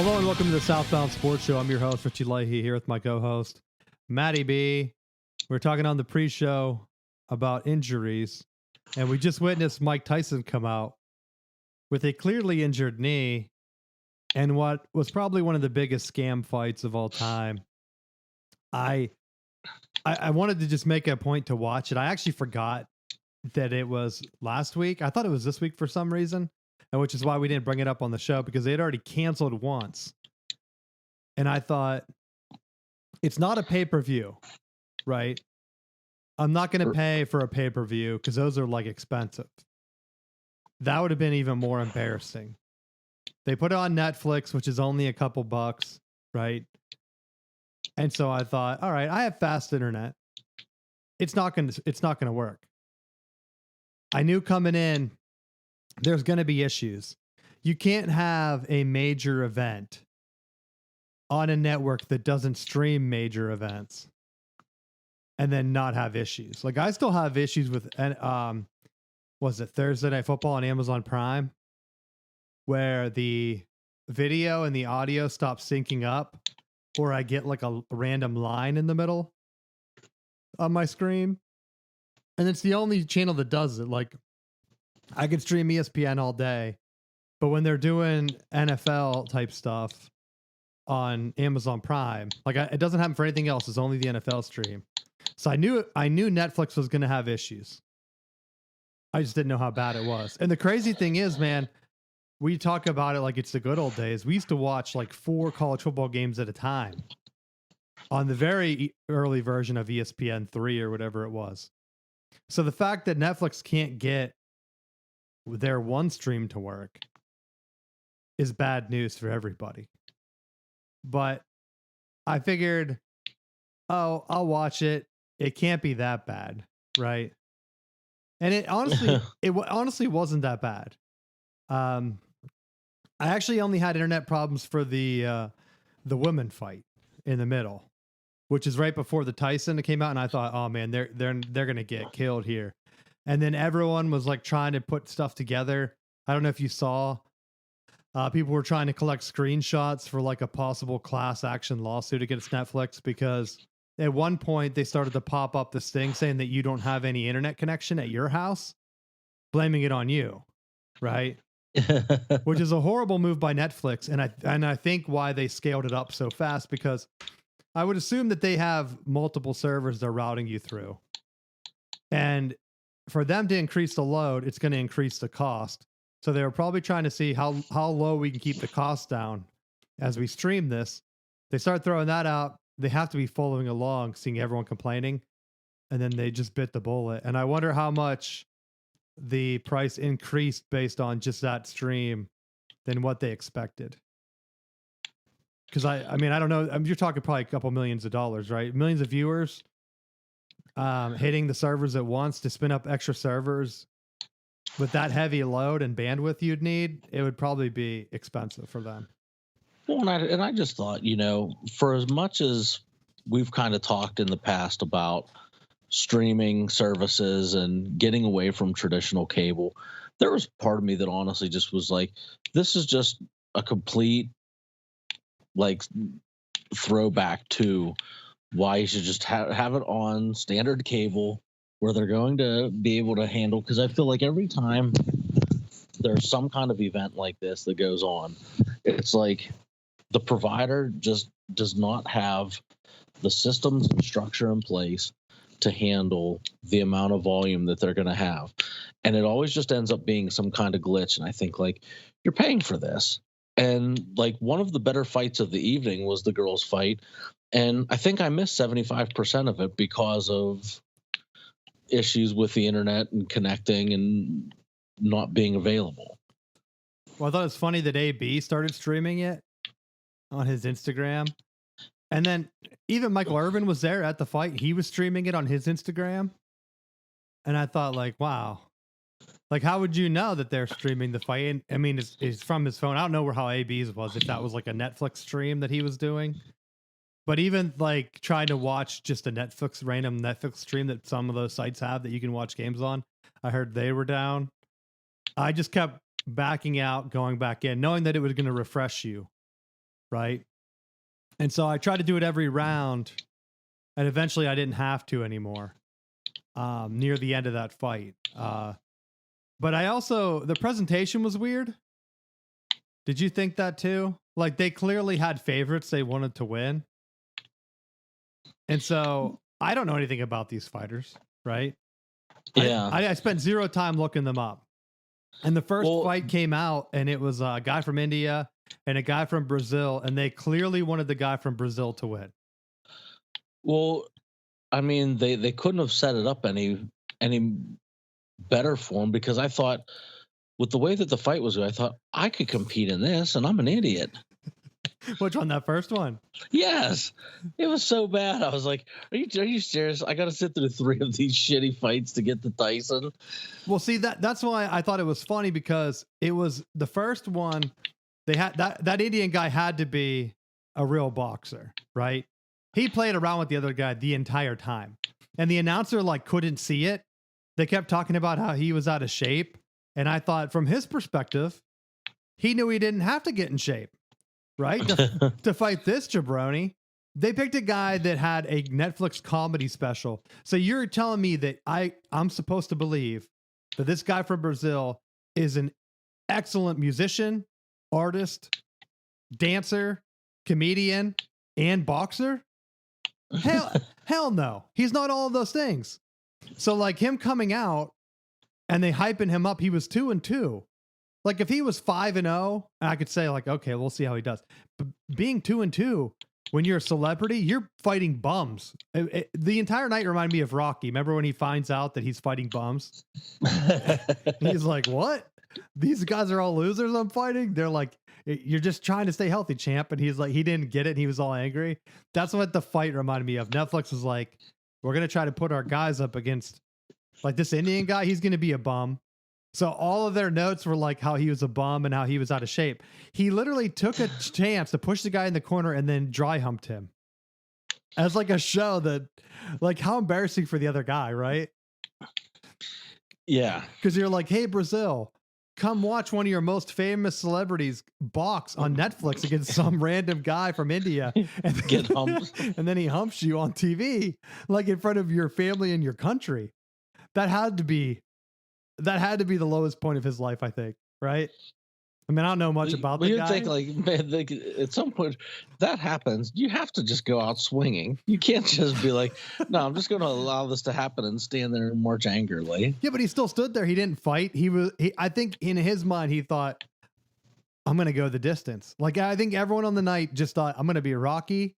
Hello and welcome to the Southbound Sports Show. I'm your host, Richie Leahy, here with my co-host, Matty B. We're talking on the pre-show about injuries, and we just witnessed Mike Tyson come out with a clearly injured knee and what was probably one of the biggest scam fights of all time. I wanted to just make a point to watch it. I actually forgot that it was last week. I thought it was this week for some reason, and which is why we didn't bring it up on the show, because they had already canceled once. And I thought, it's not a pay-per-view, right? I'm not going to pay for a pay-per-view because those are like expensive. That would have been even more embarrassing. They put it on Netflix, which is only a couple bucks, right? And so I thought, all right, I have fast internet. It's not going to work. I knew coming in, there's going to be issues. You can't have a major event on a network that doesn't stream major events and then not have issues. Like, I still have issues with, was it Thursday Night Football on Amazon Prime, where the video and the audio stop syncing up, or I get like a random line in the middle on my screen. And it's the only channel that does it. Like, I could stream ESPN all day, but when they're doing NFL type stuff on Amazon Prime, like, it doesn't happen for anything else. It's only the NFL stream. So I knew Netflix was going to have issues. I just didn't know how bad it was. And the crazy thing is, man, we talk about it like it's the good old days. We used to watch like 4 college football games at a time on the very early version of ESPN 3 or whatever it was. So the fact that Netflix can't get their one stream to work is bad news for everybody. But I figured, oh, I'll watch it. It can't be that bad, right? And it honestly wasn't that bad. I actually only had internet problems for the women fight in the middle, which is right before the Tyson that came out, and I thought, oh man, they're gonna get killed here. And then everyone was like trying to put stuff together. I don't know if you saw, people were trying to collect screenshots for like a possible class action lawsuit against Netflix, because at one point they started to pop up this thing saying that you don't have any internet connection at your house, blaming it on you, right? Which is a horrible move by Netflix, and I think why they scaled it up so fast, because I would assume that they have multiple servers they're routing you through, and for them to increase the load, it's going to increase the cost. So they were probably trying to see how low we can keep the cost down as we stream this. They start throwing that out. They have to be following along, seeing everyone complaining, and then they just bit the bullet. And I wonder how much the price increased based on just that stream than what they expected. Because I mean, I don't know. You're talking probably a couple millions of dollars, right? Millions of viewers hitting the servers at once to spin up extra servers with that heavy load and bandwidth you'd need. It would probably be expensive for them. Well, and I just thought, for as much as we've kind of talked in the past about streaming services and getting away from traditional cable, there was part of me that honestly just was like, this is just a complete like throwback to why you should just have it on standard cable where they're going to be able to handle, because I feel like every time there's some kind of event like this that goes on, it's like the provider just does not have the systems and structure in place to handle the amount of volume that they're going to have. And it always just ends up being some kind of glitch. And I think, like, you're paying for this. And like, one of the better fights of the evening was the girls' fight. And I think I missed 75% of it because of issues with the internet and connecting and not being available. Well, I thought it was funny that AB started streaming it on his Instagram. And then even Michael Irvin was there at the fight. He was streaming it on his Instagram. And I thought, like, wow. Like, how would you know that they're streaming the fight? And, I mean, it's from his phone. I don't know how AB's was, if that was like a Netflix stream that he was doing. But even like trying to watch just a random Netflix stream that some of those sites have that you can watch games on, I heard they were down. I just kept backing out, going back in, knowing that it was going to refresh you right? And so I tried to do it every round, and eventually I didn't have to anymore near the end of that fight. But I also, the presentation was weird. Did you think that too? Like they clearly had favorites they wanted to win. And so I don't know anything about these fighters, right? Yeah. I spent zero time looking them up. And the first fight came out, and it was a guy from India and a guy from Brazil, and they clearly wanted the guy from Brazil to win. Well, I mean, they couldn't have set it up any better for him, because I thought with the way that the fight was, I thought I could compete in this, and I'm an idiot. Which one? That first one? Yes, it was so bad. I was like, "Are you serious? I got to sit through 3 of these shitty fights to get to Tyson." Well, see that's why I thought it was funny, because it was the first one. They had that Indian guy had to be a real boxer, right? He played around with the other guy the entire time, and the announcer like couldn't see it. They kept talking about how he was out of shape, and I thought from his perspective, he knew he didn't have to get in shape. Right? To fight this jabroni. They picked a guy that had a Netflix comedy special. So you're telling me that I'm supposed to believe that this guy from Brazil is an excellent musician, artist, dancer, comedian, and boxer? Hell no. He's not all of those things. So like him coming out and they hyping him up, he was 2-2. Like if he was 5-0, I could say like, okay, we'll see how he does. But being 2-2, when you're a celebrity, you're fighting bums. The entire night reminded me of Rocky. Remember when he finds out that he's fighting bums? He's like, what? These guys are all losers I'm fighting? They're like, you're just trying to stay healthy, champ. And he's like, he didn't get it. And he was all angry. That's what the fight reminded me of. Netflix was like, we're going to try to put our guys up against like this Indian guy. He's going to be a bum. So all of their notes were like how he was a bum and how he was out of shape. He literally took a chance to push the guy in the corner and then dry humped him as like a show that, like, how embarrassing for the other guy, right? Yeah. Because you're like, hey, Brazil, come watch one of your most famous celebrities box on Netflix against some random guy from India. And Get humped. And then he humps you on TV, like in front of your family and your country. That had to be the lowest point of his life, I think, right? I mean, I don't know much about the guy. Think like, man, at some point that happens, you have to just go out swinging. You can't just be like, no, I'm just going to allow this to happen and stand there and march angrily. Yeah, but he still stood there. He didn't fight. I think in his mind, he thought, I'm going to go the distance. Like, I think everyone on the night just thought, I'm going to be Rocky.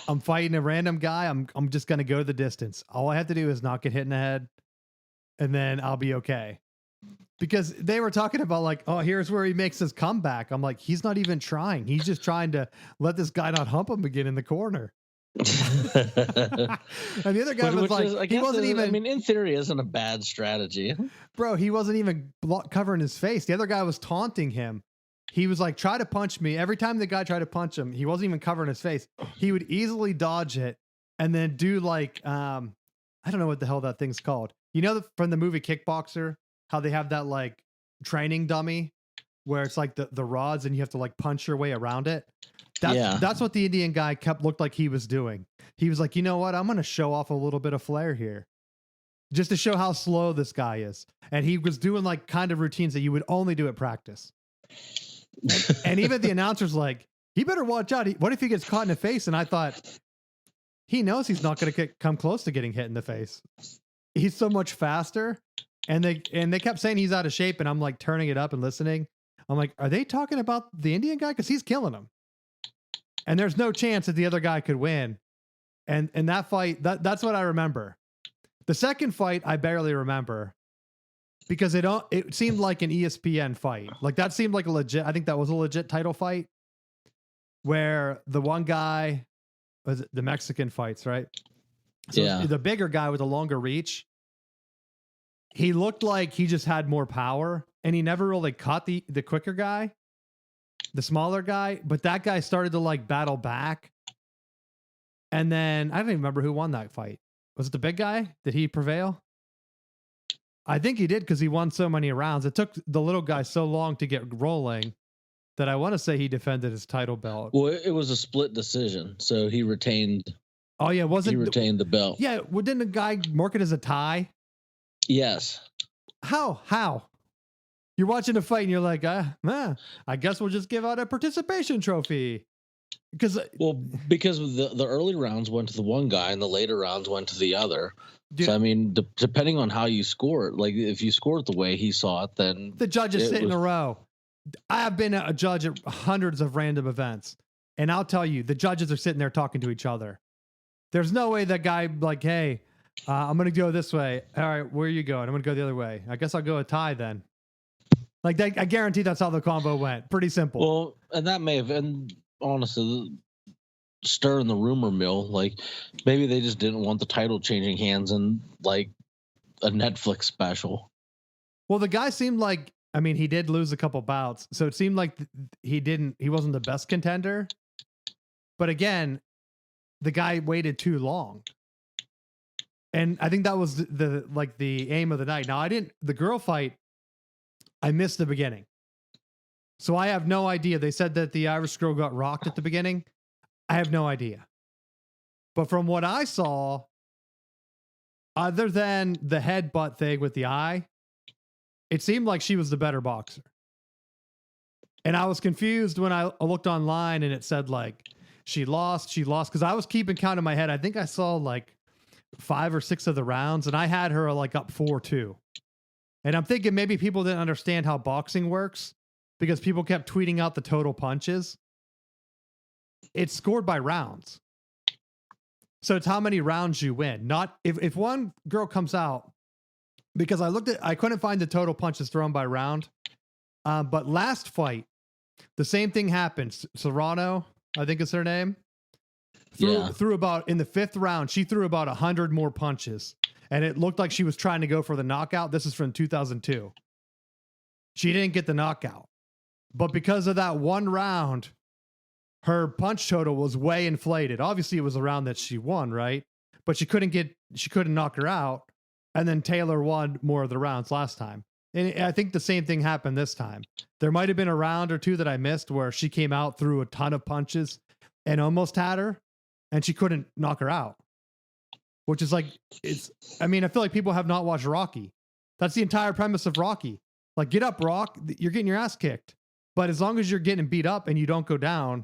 I'm fighting a random guy. I'm just going to go the distance. All I have to do is not get hit in the head, and then I'll be okay. Because they were talking about like, oh, here's where he makes his comeback. I'm like, he's not even trying. He's just trying to let this guy not hump him again in the corner. And the other guy was like, he wasn't even. I mean, in theory, isn't a bad strategy. Bro, he wasn't even covering his face. The other guy was taunting him. He was like, try to punch me. Every time the guy tried to punch him, he wasn't even covering his face. He would easily dodge it and then do like, I don't know what the hell that thing's called. You know, from the movie Kickboxer, how they have that like training dummy where it's like the rods and you have to like punch your way around it. That's what the Indian guy looked like he was doing. He was like, you know what? I'm going to show off a little bit of flair here just to show how slow this guy is. And he was doing like kind of routines that you would only do at practice. And even the announcer's like, he better watch out. What if he gets caught in the face? And I thought, he knows he's not going to come close to getting hit in the face. He's so much faster. And they kept saying he's out of shape. And I'm like turning it up and listening. I'm like, are they talking about the Indian guy? Because he's killing him. And there's no chance that the other guy could win. And that fight, that's what I remember. The second fight, I barely remember. Because it seemed like an ESPN fight. Like that seemed like I think that was a legit title fight. Where the one guy, was it the Mexican fights, right? So yeah. The bigger guy with a longer reach, he looked like he just had more power, and he never really caught the quicker guy, the smaller guy. But that guy started to like battle back. And then I don't even remember who won that fight. Was it the big guy? Did he prevail? I think he did because he won so many rounds. It took the little guy so long to get rolling that I want to say he defended his title belt. Well, it was a split decision, so he retained. Oh yeah, He retained the belt. Yeah, well, didn't the guy mark it as a tie? Yes. How? You're watching a fight and you're like, I guess we'll just give out a participation trophy. Because the early rounds went to the one guy and the later rounds went to the other. Dude, so I mean, depending on how you score it, like if you score it the way he saw it, then the judges sit in a row. I have been a judge at hundreds of random events, and I'll tell you, the judges are sitting there talking to each other. There's no way that guy like, hey, I'm going to go this way. All right, where are you going? I'm going to go the other way. I guess I'll go a tie then. Like, I guarantee that's how the combo went. Pretty simple. Well, and that may have been, honestly, stirring the rumor mill. Like, maybe they just didn't want the title changing hands in, like, a Netflix special. Well, the guy seemed like, I mean, he did lose a couple bouts, so it seemed like he wasn't the best contender. But again, the guy waited too long. And I think that was the aim of the night. Now, the girl fight, I missed the beginning. So I have no idea. They said that the Irish girl got rocked at the beginning. I have no idea. But from what I saw, other than the headbutt thing with the eye, it seemed like she was the better boxer. And I was confused when I looked online and it said like she lost. Because I was keeping count in my head. I think I saw like 5 or 6 of the rounds and I had her like up 4-2. And I'm thinking maybe people didn't understand how boxing works because people kept tweeting out the total punches. It's scored by rounds. So it's how many rounds you win. Not if one girl comes out, because I couldn't find the total punches thrown by round. But last fight, the same thing happened. Serrano, I think is her name. Threw about, in the 5th round, she threw about 100 more punches. And it looked like she was trying to go for the knockout. This is from 2002. She didn't get the knockout. But because of that one round, her punch total was way inflated. Obviously, it was a round that she won, right? But she couldn't knock her out. And then Taylor won more of the rounds last time. And I think the same thing happened this time. There might have been a round or two that I missed where she came out, threw a ton of punches and almost had her, and she couldn't knock her out. Which is like, I feel like people have not watched Rocky. That's the entire premise of Rocky. Like, get up, Rock. You're getting your ass kicked. But as long as you're getting beat up and you don't go down,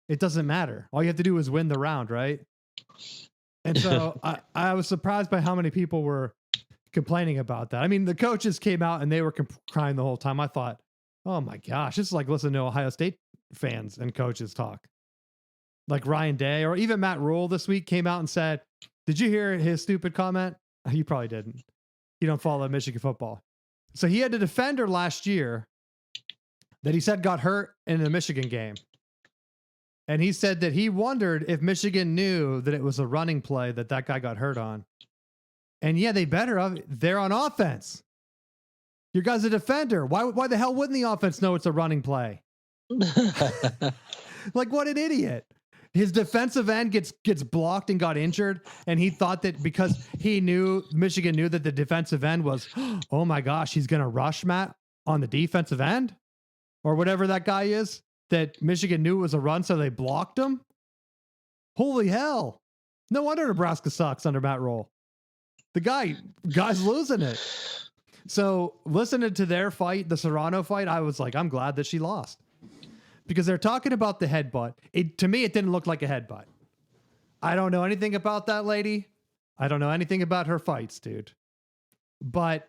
it doesn't matter. All you have to do is win the round, right? And so I was surprised by how many people were complaining about that. I mean, the coaches came out and they were crying the whole time. I thought, oh my gosh, it's like listening to Ohio State fans and coaches talk. Like Ryan Day or even Matt Rule this week came out and said, did you hear his stupid comment? You probably didn't. You don't follow Michigan football. So he had a defender last year that he said got hurt in the Michigan game. And he said that he wondered if Michigan knew that it was a running play that guy got hurt on. And yeah, they better have. They're on offense. Your guy's a defender. Why the hell wouldn't the offense know it's a running play? Like, what an idiot. His defensive end gets blocked and got injured. And he thought that because Michigan knew that the defensive end was, oh my gosh, he's going to rush Matt on the defensive end or whatever that guy is, that Michigan knew it was a run. So they blocked him. Holy hell. No wonder Nebraska sucks under Matt Rule. The guy's losing it. So listening to their fight, the Serrano fight, I was like, I'm glad that she lost. Because they're talking about the headbutt. To me, it didn't look like a headbutt. I don't know anything about that lady. I don't know anything about her fights, dude. But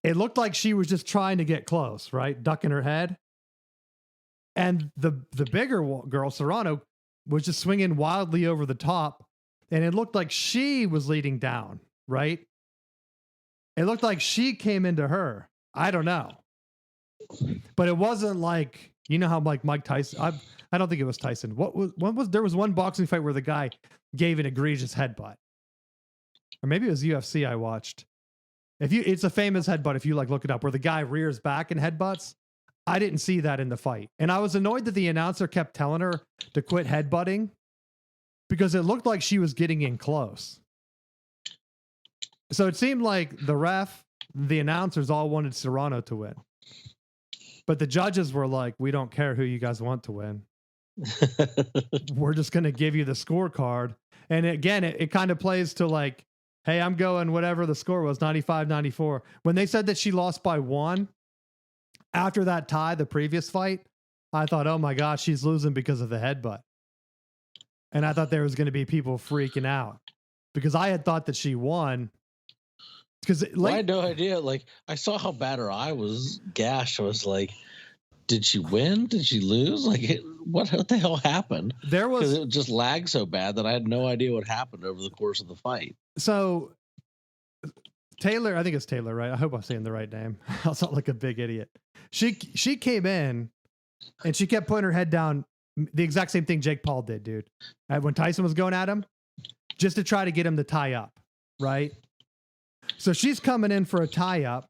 it looked like she was just trying to get close, right? Ducking her head. And the bigger girl, Serrano, was just swinging wildly over the top. And it looked like she was leading down, right? It looked like she came into her. I don't know. But it wasn't like, you know how like Mike Tyson, I don't think it was Tyson. There was one boxing fight where the guy gave an egregious headbutt. Or maybe it was UFC I watched. It's a famous headbutt if you like look it up, where the guy rears back and headbutts. I didn't see that in the fight. And I was annoyed that the announcer kept telling her to quit headbutting because it looked like she was getting in close. So it seemed like the ref, the announcers all wanted Serrano to win. But the judges were like, we don't care who you guys want to win. We're just going to give you the scorecard. And again, it kind of plays to like, hey, I'm going whatever the score was, 95-94. When they said that she lost by 1 after that tie, the previous fight, I thought, oh my gosh, she's losing because of the headbutt. And I thought there was going to be people freaking out because I had thought that she won. Because I had no idea. Like, I saw how bad her eye was gashed. I was like, did she win? Did she lose? Like, what the hell happened? Because it just lagged so bad that I had no idea what happened over the course of the fight. So Taylor, I think it's Taylor, right? I hope I'm saying the right name. I'll sound like a big idiot. She came in and she kept putting her head down. The exact same thing Jake Paul did, dude. When Tyson was going at him, just to try to get him to tie up, right? So she's coming in for a tie up,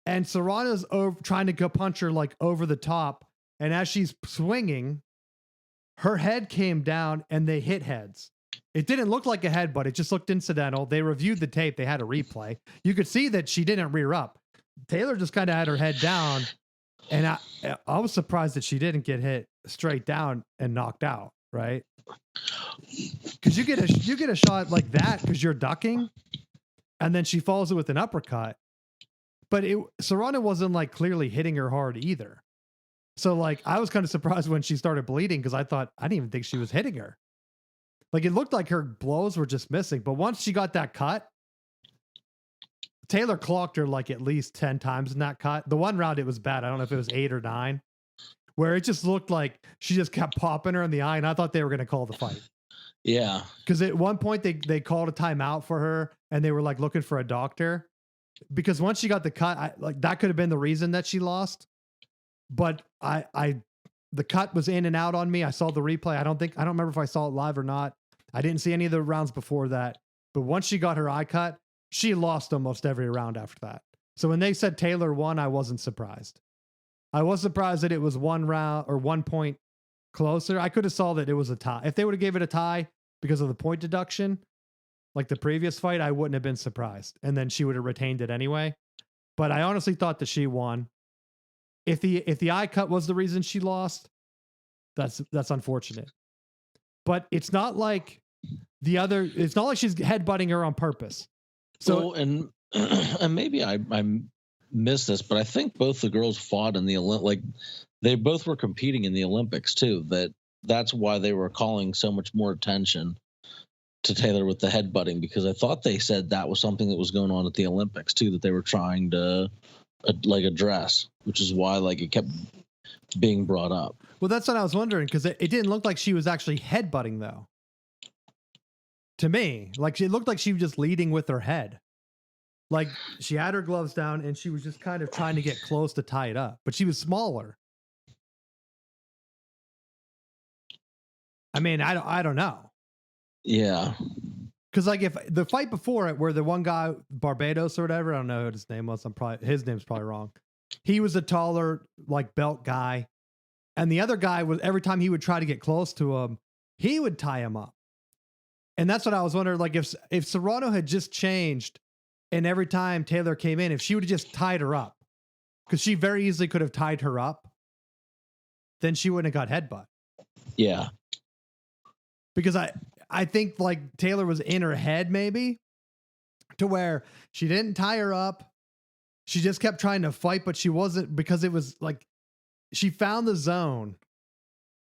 and Serrano's trying to go punch her like over the top. And as she's swinging, her head came down and they hit heads. It didn't look like a headbutt. It just looked incidental. They reviewed the tape. They had a replay. You could see that she didn't rear up. Taylor just kind of had her head down. And I was surprised that she didn't get hit straight down and knocked out, right? Because you get a shot like that because you're ducking, and then she follows it with an uppercut. But Serrano wasn't like clearly hitting her hard either. So like I was kind of surprised when she started bleeding because I didn't even think she was hitting her. Like it looked like her blows were just missing. But once she got that cut, Taylor clocked her like at least 10 times in that cut. The one round, it was bad. I don't know if it was 8 or 9, where it just looked like she just kept popping her in the eye. And I thought they were going to call the fight. Yeah. Because at one point they called a timeout for her and they were like looking for a doctor. Because once she got the cut, that could have been the reason that she lost. But the cut was in and out on me. I saw the replay. I don't remember if I saw it live or not. I didn't see any of the rounds before that. But once she got her eye cut, she lost almost every round after that. So when they said Taylor won, I wasn't surprised. I was surprised that it was 1 round or 1 point closer. I could have saw that it was a tie. If they would have gave it a tie because of the point deduction, like the previous fight, I wouldn't have been surprised. And then she would have retained it anyway. But I honestly thought that she won. If the eye cut was the reason she lost, that's unfortunate. But it's not like it's not like she's headbutting her on purpose. So and maybe I missed this, but I think both the girls fought in the like they both were competing in the Olympics too. That's why they were calling so much more attention to Taylor with the headbutting, because I thought they said that was something that was going on at the Olympics too, that they were trying to address, which is why like it kept being brought up. Well, that's what I was wondering, because it didn't look like she was actually headbutting though. To me, like she looked like she was just leading with her head. Like she had her gloves down and she was just kind of trying to get close to tie it up, but she was smaller. I mean, I don't know. Yeah. Because like if the fight before it, where the one guy, Barbados or whatever, I don't know what his name was. His name's probably wrong. He was a taller, like belt guy. And the other guy was, every time he would try to get close to him, he would tie him up. And that's what I was wondering, like if Serrano had just changed and every time Taylor came in, if she would have just tied her up, because she very easily could have tied her up, then she wouldn't have got headbutt. Yeah. Because I think like Taylor was in her head maybe to where she didn't tie her up. She just kept trying to fight, but she wasn't, because it was like she found the zone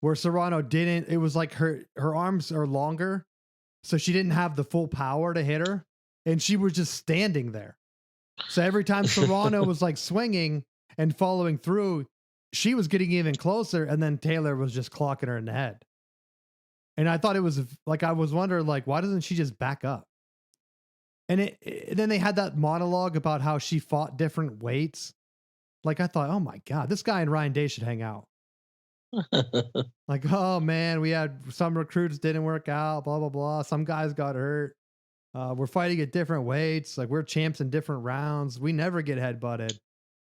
where Serrano didn't. It was like her arms are longer, so she didn't have the full power to hit her, and she was just standing there. So every time Serrano was like swinging and following through, she was getting even closer, and then Taylor was just clocking her in the head. And I thought it was like, I was wondering, like, why doesn't she just back up? And then they had that monologue about how she fought different weights. Like, I thought, oh my God, this guy and Ryan Day should hang out. Like, oh man, we had some recruits didn't work out, blah, blah, blah. Some guys got hurt. We're fighting at different weights. Like, we're champs in different rounds. We never get headbutted.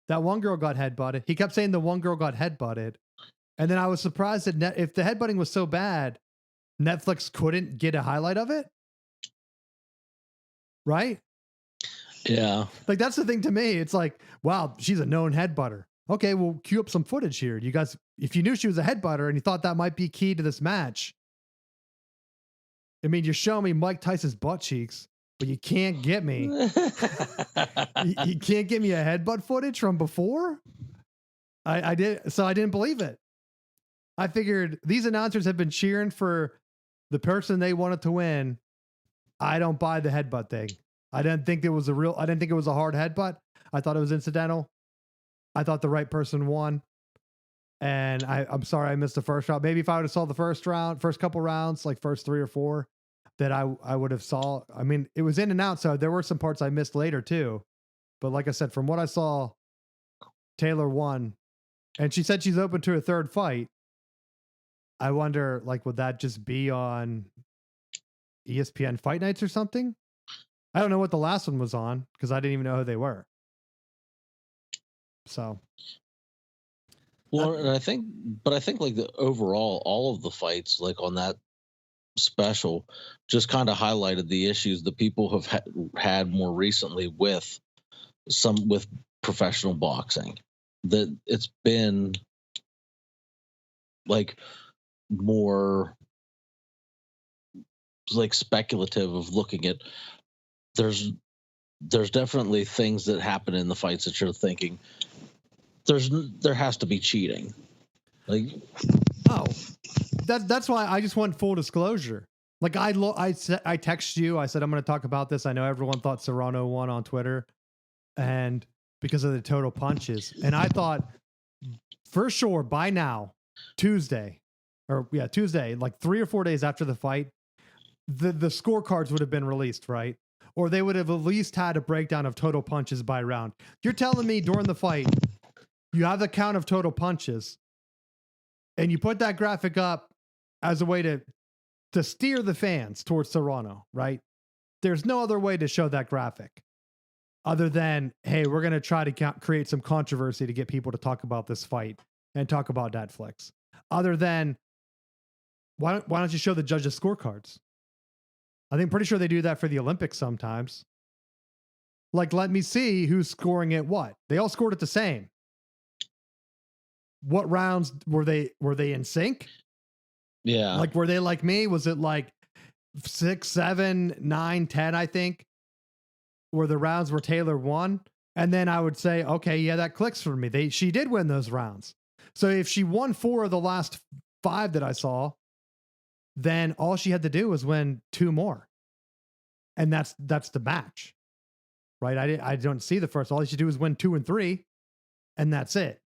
That one girl got headbutted. He kept saying the one girl got headbutted. And then I was surprised that if the headbutting was so bad, Netflix couldn't get a highlight of it. Right? Yeah. Like, that's the thing to me. It's like, wow, she's a known headbutter. Okay, well, cue up some footage here. You guys, if you knew she was a headbutter and you thought that might be key to this match, I mean, you're showing me Mike Tyson's butt cheeks, but you can't get me. You can't get me a headbutt footage from before. I didn't believe it. I figured these announcers have been cheering for the person they wanted to win. I don't buy the headbutt thing. I didn't think it was a hard headbutt. I thought it was incidental. I thought the right person won. And I'm sorry I missed the first round. Maybe if I would have saw the first couple rounds, like first 3 or 4, that I would have saw. I mean, it was in and out, so there were some parts I missed later too. But like I said, from what I saw, Taylor won. And she said she's open to a third fight. I wonder, like, would that just be on ESPN Fight Nights or something? I don't know what the last one was on because I didn't even know who they were. So, well, and I think like the overall, all of the fights like on that special just kind of highlighted the issues that people have had more recently with professional boxing. That it's been like more like speculative of looking at there's definitely things that happen in the fights that you're thinking there has to be cheating. Like, oh, that's why I just want full disclosure. Like I texted you. I said I'm going to talk about this. I know everyone thought Serrano won on Twitter, and because of the total punches, and I thought for sure by now, Tuesday, like 3 or 4 days after the fight, the scorecards would have been released, right? Or they would have at least had a breakdown of total punches by round. You're telling me during the fight, you have the count of total punches, and you put that graphic up as a way to steer the fans towards Serrano, right? There's no other way to show that graphic other than, hey, we're going to try to create some controversy to get people to talk about this fight and talk about Netflix. Other than, why don't you show the judges' scorecards? I'm pretty sure they do that for the Olympics sometimes. Like, let me see who's scoring at what. They all scored at the same. What rounds were they in sync? Yeah. Like, were they like me? Was it like 6, 7, 9, 10, I think, where the rounds where Taylor won? And then I would say, okay, yeah, that clicks for me. She did win those rounds. So if she won 4 of the last 5 that I saw, then all she had to do was win 2 more. And that's the match, right? I don't see the first. All she do is win 2 and 3, and that's it.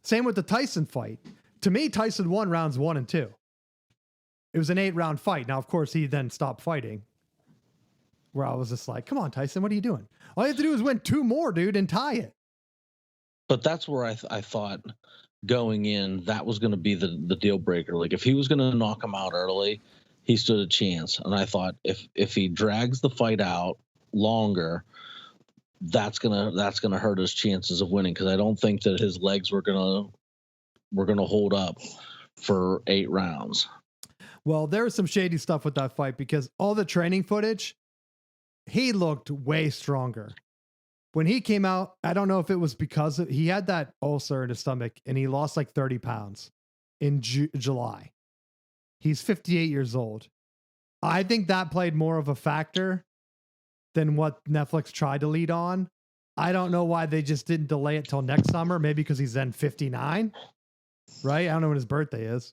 Same with the Tyson fight. To me, Tyson won rounds 1 and 2. It was an 8-round fight. Now, of course, he then stopped fighting, where I was just like, come on, Tyson, what are you doing? All you have to do is win 2 more, dude, and tie it. But that's where I thought going in, that was going to be the deal breaker. Like, if he was going to knock him out early, he stood a chance. And I thought if he drags the fight out longer, that's gonna hurt his chances of winning, because I don't think that his legs were gonna hold up for 8 rounds. Well, there was some shady stuff with that fight because all the training footage, he looked way stronger. When he came out, I don't know if it was because he had that ulcer in his stomach and he lost like 30 pounds in July. He's 58 years old. I think that played more of a factor than what Netflix tried to lead on. I don't know why they just didn't delay it till next summer. Maybe because he's then 59, right? I don't know when his birthday is.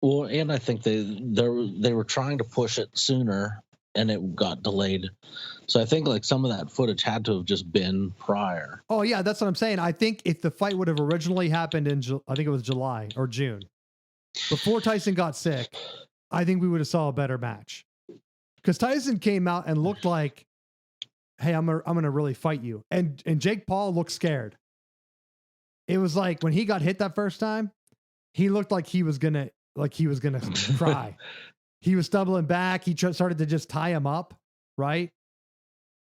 Well, and I think they were trying to push it sooner, and it got delayed. So I think like some of that footage had to have just been prior. Oh yeah, that's what I'm saying. I think if the fight would have originally happened in, I think it was July or June, before Tyson got sick, I think we would have saw a better match. Because Tyson came out and looked like, hey, I'm gonna really fight you. And Jake Paul looked scared. It was like when he got hit that first time, he looked like he was gonna cry. He was stumbling back. He started to just tie him up, right?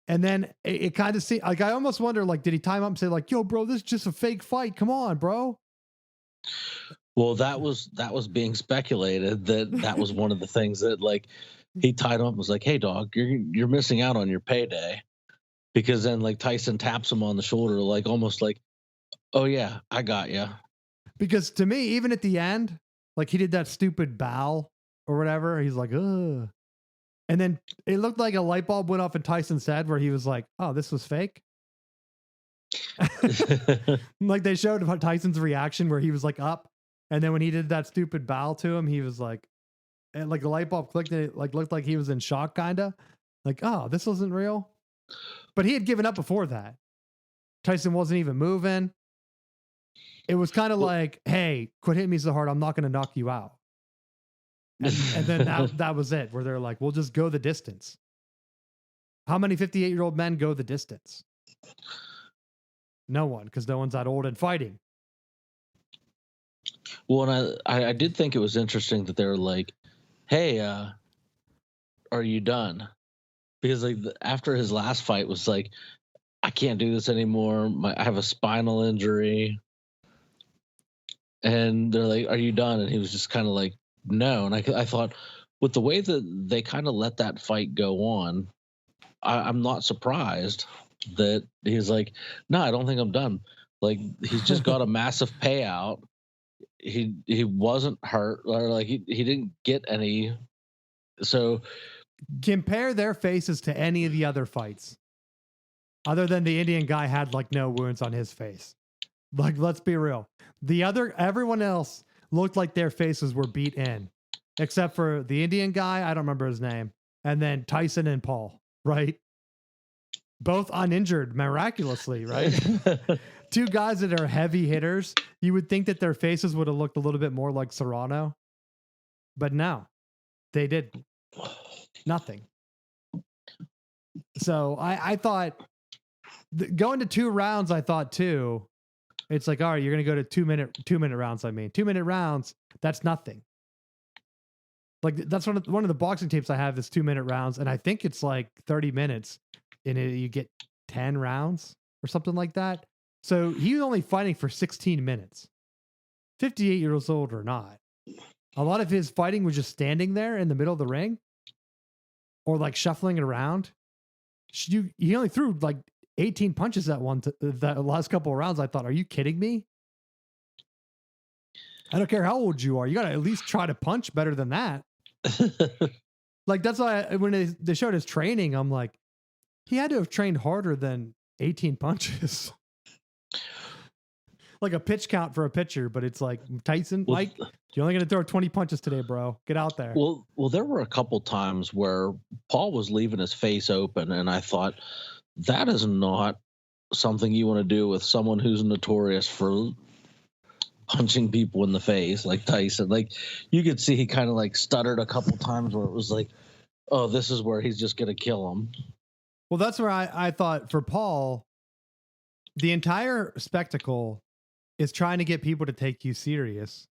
And then it kind of seemed like, I almost wonder, like, did he tie him up and say like, yo, bro, this is just a fake fight. Come on, bro. Well, that was being speculated that was one of the things that, like, he tied him up and was like, hey, dog, you're missing out on your payday. Because then, like, Tyson taps him on the shoulder, like, almost like, Oh yeah, I got you. Because to me, even at the end, like he did that stupid bow or whatever. He's like, ugh. And then it looked like a light bulb went off in Tyson's head where he was like, oh, this was fake. Like they showed Tyson's reaction where he was like up. And then when he did that stupid bow to him, he was like, and like the light bulb clicked and it like looked like he was in shock, kind of like, oh, this wasn't real. But he had given up before that. Tyson wasn't even moving. It was kind of like, hey, quit hitting me so hard. I'm not going to knock you out. And then that was it, where they're like, we'll just go the distance. How many 58-year-old men go the distance? No one, because no one's that old and fighting. Well, and I did think it was interesting that they were like, hey, are you done? Because like after his last fight was like, I can't do this anymore. I have a spinal injury. And they're like, are you done? And he was just kind of like, no. And I thought, with the way that they kind of let that fight go on, I'm not surprised that he's like, no, I don't think I'm done. Like he's just got a massive payout. He wasn't hurt, or like he didn't get any. So compare their faces to any of the other fights, other than the Indian guy had like no wounds on his face. Like, let's be real. Everyone else looked like their faces were beat in, except for the Indian guy. I don't remember his name. And then Tyson and Paul, right? Both uninjured miraculously, right? Two guys that are heavy hitters. You would think that their faces would have looked a little bit more like Serrano, but no, they didn't. Nothing. So I thought going to 2 rounds, I thought too, it's like, all right, you're going to go to 2 minute rounds. I mean, 2 minute rounds. That's nothing. Like that's one of the boxing tapes I have is 2 minute rounds. And I think it's like 30 minutes and you get 10 rounds or something like that. So he was only fighting for 16 minutes, 58 years old or not. A lot of his fighting was just standing there in the middle of the ring or like shuffling it around. He only threw like 18 punches that last couple of rounds. I thought, are you kidding me? I don't care how old you are. You got to at least try to punch better than that. Like, that's why when they showed his training, I'm like, he had to have trained harder than 18 punches. Like a pitch count for a pitcher, but it's like, Tyson, Mike, you're only going to throw 20 punches today, bro. Get out there. Well, there were a couple times where Paul was leaving his face open, and I thought, that is not something you want to do with someone who's notorious for punching people in the face, like Tyson. Like you could see he kind of like stuttered a couple times where it was like, oh, this is where he's just going to kill him. Well, that's where I thought for Paul, the entire spectacle is trying to get people to take you serious.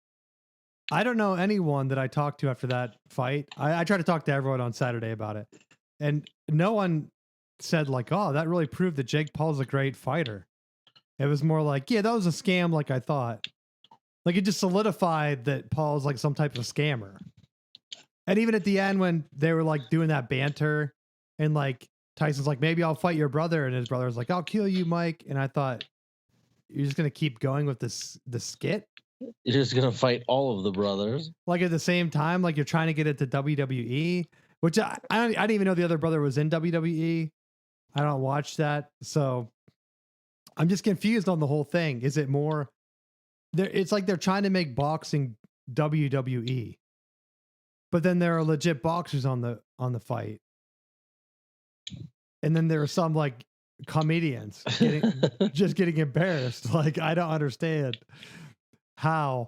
I don't know anyone that I talked to after that fight. I tried to talk to everyone on Saturday about it, and no one said like, oh, that really proved that Jake Paul's a great fighter. It was more like, yeah, that was a scam like I thought. Like it just solidified that Paul's like some type of scammer. And even at the end when they were like doing that banter and like Tyson's like, maybe I'll fight your brother. And his brother was like, I'll kill you, Mike. And I thought, you're just going to keep going with the skit? You're just going to fight all of the brothers. Like at the same time, like you're trying to get it to WWE, which I didn't even know the other brother was in WWE. I don't watch that. So I'm just confused on the whole thing. Is it more it's like they're trying to make boxing WWE, but then there are legit boxers on the fight. And then there are some like comedians getting embarrassed. Like, I don't understand how,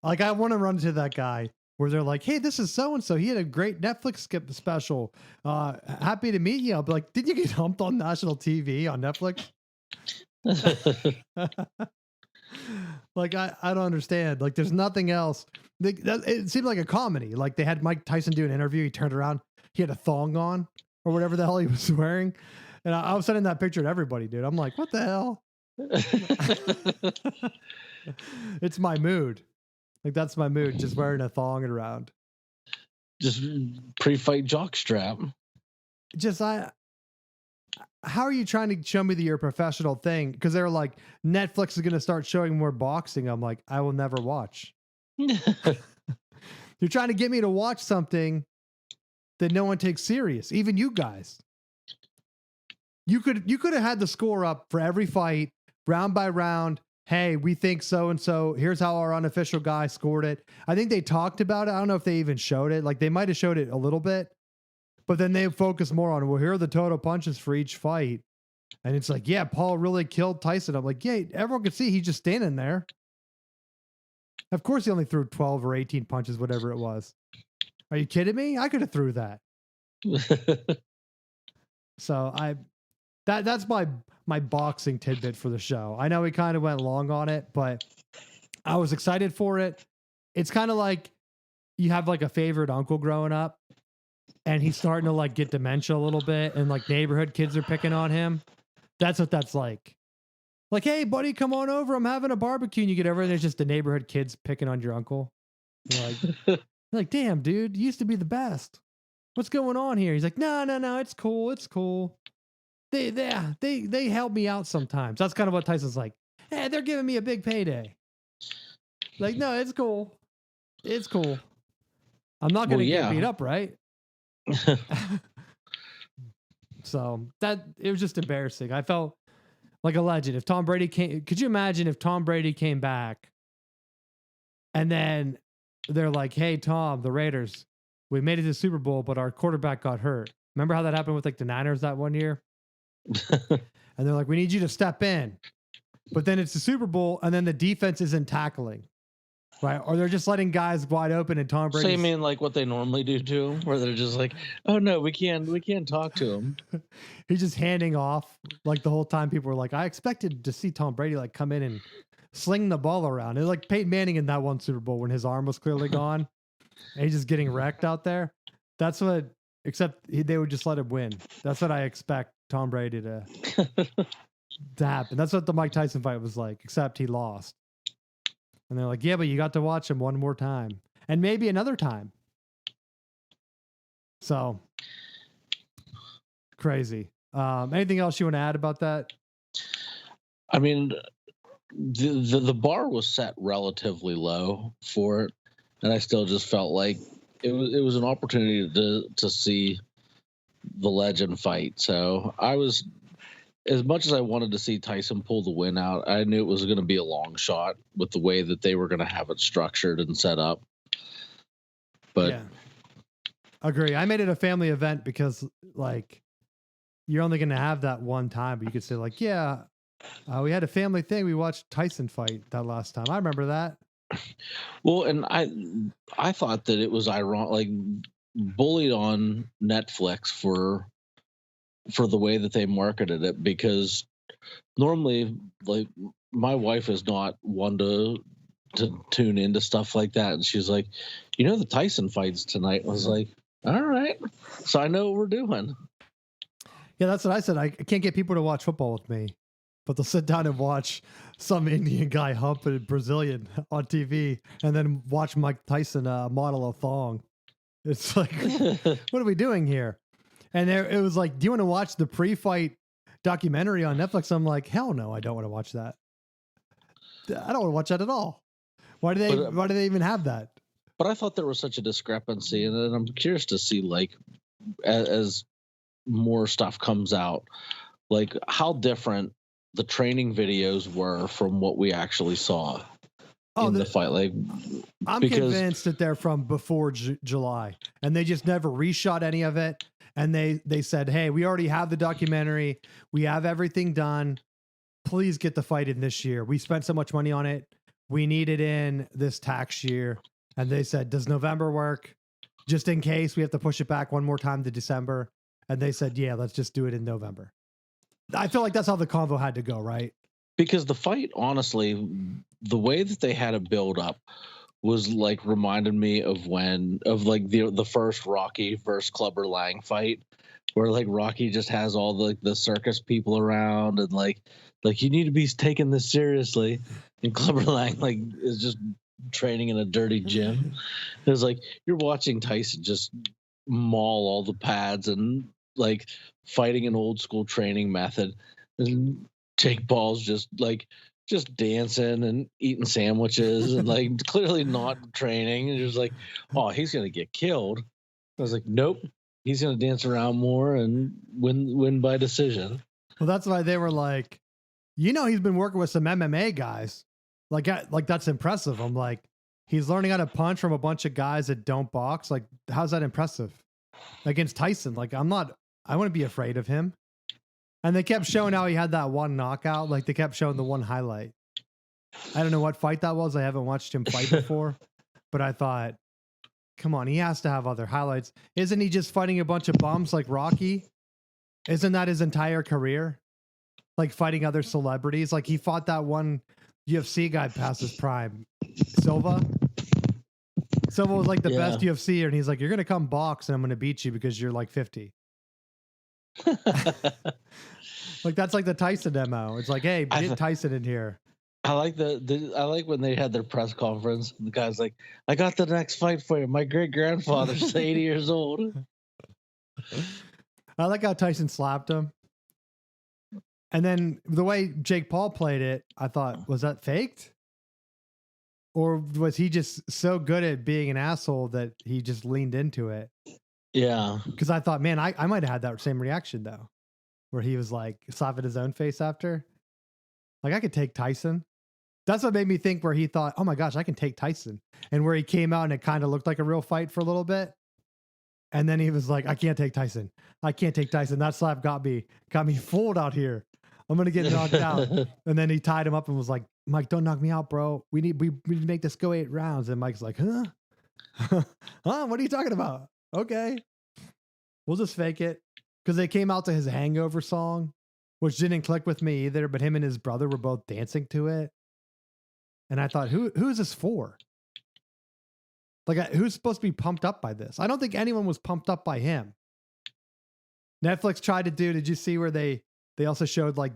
like, I want to run to that guy where they're like, hey, this is so-and-so. He had a great Netflix special. Happy to meet you. I'll be like, did you get humped on national TV on Netflix? Like, I don't understand. Like, there's nothing else. It seemed like a comedy. Like, they had Mike Tyson do an interview. He turned around. He had a thong on or whatever the hell he was wearing. And I was sending that picture to everybody, dude. I'm like, what the hell? It's my mood. Like, that's my mood. Just wearing a thong around. Just pre-fight jockstrap. Just, how are you trying to show me that you're a professional thing? Because they're like, Netflix is going to start showing more boxing. I'm like, I will never watch. You're trying to get me to watch something that no one takes serious, even you guys. You could have had the score up for every fight, round by round. Hey, we think so and so. Here's how our unofficial guy scored it. I think they talked about it. I don't know if they even showed it. Like they might have showed it a little bit, but then they focus more on, well, here are the total punches for each fight. And it's like, yeah, Paul really killed Tyson. I'm like, yeah, everyone can see he's just standing there. Of course he only threw 12 or 18 punches, whatever it was. Are you kidding me? I could have threw that. So that's my boxing tidbit for the show. I know we kind of went long on it, but I was excited for it. It's kind of like you have like a favorite uncle growing up and he's starting to like get dementia a little bit and like neighborhood kids are picking on him. That's what that's like. Like, hey buddy, come on over. I'm having a barbecue. And you get over and there's just the neighborhood kids picking on your uncle. You're like, damn, dude, you used to be the best. What's going on here? He's like, no, it's cool. It's cool. They help me out sometimes. That's kind of what Tyson's like. Hey, they're giving me a big payday. Like, no, it's cool. It's cool. I'm not going to get beat up, right? So it was just embarrassing. I felt like a legend. If Tom Brady could you imagine if Tom Brady came back and then they're like, hey, Tom, the Raiders, we made it to the Super Bowl, but our quarterback got hurt. Remember how that happened with like the Niners that one year? And they're like, we need you to step in. But then it's the Super Bowl and then the defense isn't tackling. Right. Or they're just letting guys wide open and Tom Brady. So you mean like what they normally do to him, where they're just like, oh no, we can't talk to him. He's just handing off like the whole time. People were like, I expected to see Tom Brady like come in and sling the ball around. It was like Peyton Manning in that one Super Bowl when his arm was clearly gone and he's just getting wrecked out there. That's what, they would just let him win. That's what I expect Tom Brady to happen. That's what the Mike Tyson fight was like, except he lost. And they're like, yeah, but you got to watch him one more time and maybe another time. So crazy. Anything else you want to add about that? I mean, the bar was set relatively low for it, and I still just felt like it was an opportunity to see the legend fight. So I was, as much as I wanted to see Tyson pull the win out, I knew it was going to be a long shot with the way that they were going to have it structured and set up. But yeah, agree. I made it a family event because like you're only going to have that one time, but you could say like, yeah, we had a family thing. We watched Tyson fight that last time. I remember that. Well, and I thought that it was ironic, like bullied on Netflix for the way that they marketed it, because normally like my wife is not one to tune into stuff like that, and she's like, the Tyson fights tonight. I was like, all right, so I know what we're doing. Yeah, that's what I said. I can't get people to watch football with me, but they'll sit down and watch some Indian guy hump a Brazilian on TV and then watch Mike Tyson model a thong. It's like, what are we doing here? And it was like, do you want to watch the pre-fight documentary on Netflix? I'm like, hell no, I don't want to watch that. I don't want to watch that at all. Why do they even have that? But I thought there was such a discrepancy, and I'm curious to see, like, as more stuff comes out, like how different the training videos were from what we actually saw in the fight. Like, I'm convinced that they're from before July, and they just never reshot any of it. And they said, hey, we already have the documentary. We have everything done. Please get the fight in this year. We spent so much money on it. We need it in this tax year. And they said, does November work? Just in case we have to push it back one more time to December. And they said, yeah, let's just do it in November. I feel like that's how the convo had to go, right? Because the fight, honestly, the way that they had it build up was like reminded me of the first Rocky versus Clubber Lang fight, where like Rocky just has all the circus people around and like you need to be taking this seriously, and Clubber Lang like is just training in a dirty gym. It was like you're watching Tyson just maul all the pads and like fighting an old school training method. And Jake Paul's just dancing and eating sandwiches and like clearly not training. And just like, oh, he's gonna get killed. I was like, nope, he's gonna dance around more and win by decision. Well, that's why they were like, he's been working with some MMA guys. Like that's impressive. I'm like, he's learning how to punch from a bunch of guys that don't box. Like, how's that impressive? Against Tyson, like I wouldn't be afraid of him. And they kept showing how he had that one knockout. Like they kept showing the one highlight. I don't know what fight that was. I haven't watched him fight before, but I thought, come on, he has to have other highlights. Isn't he just fighting a bunch of bums like Rocky? Isn't that his entire career? Like fighting other celebrities. Like he fought that one UFC guy past his prime. Silva was like the best UFC, and he's like, you're going to come box and I'm going to beat you because you're like 50. Like that's like the Tyson demo. It's like, hey, get Tyson in here. I like I like when they had their press conference. The guy's like, I got the next fight for you. My great grandfather's 80 years old. I like how Tyson slapped him. And then the way Jake Paul played it, I thought, was that faked? Or was he just so good at being an asshole that he just leaned into it? Yeah. Because I thought, man, I might have had that same reaction though, where he was like slapping his own face after. Like I could take Tyson. That's what made me think where he thought, oh my gosh, I can take Tyson. And where he came out and it kind of looked like a real fight for a little bit. And then he was like, I can't take Tyson. I can't take Tyson. That slap got me fooled out here. I'm going to get knocked out. And then he tied him up and was like, Mike, don't knock me out, bro. We need to make this go 8 rounds. And Mike's like, huh? What are you talking about? Okay. We'll just fake it. Because they came out to his Hangover song, which didn't click with me either, but him and his brother were both dancing to it. And I thought, who is this for? Like, who's supposed to be pumped up by this? I don't think anyone was pumped up by him. Netflix tried to did you see where they also showed like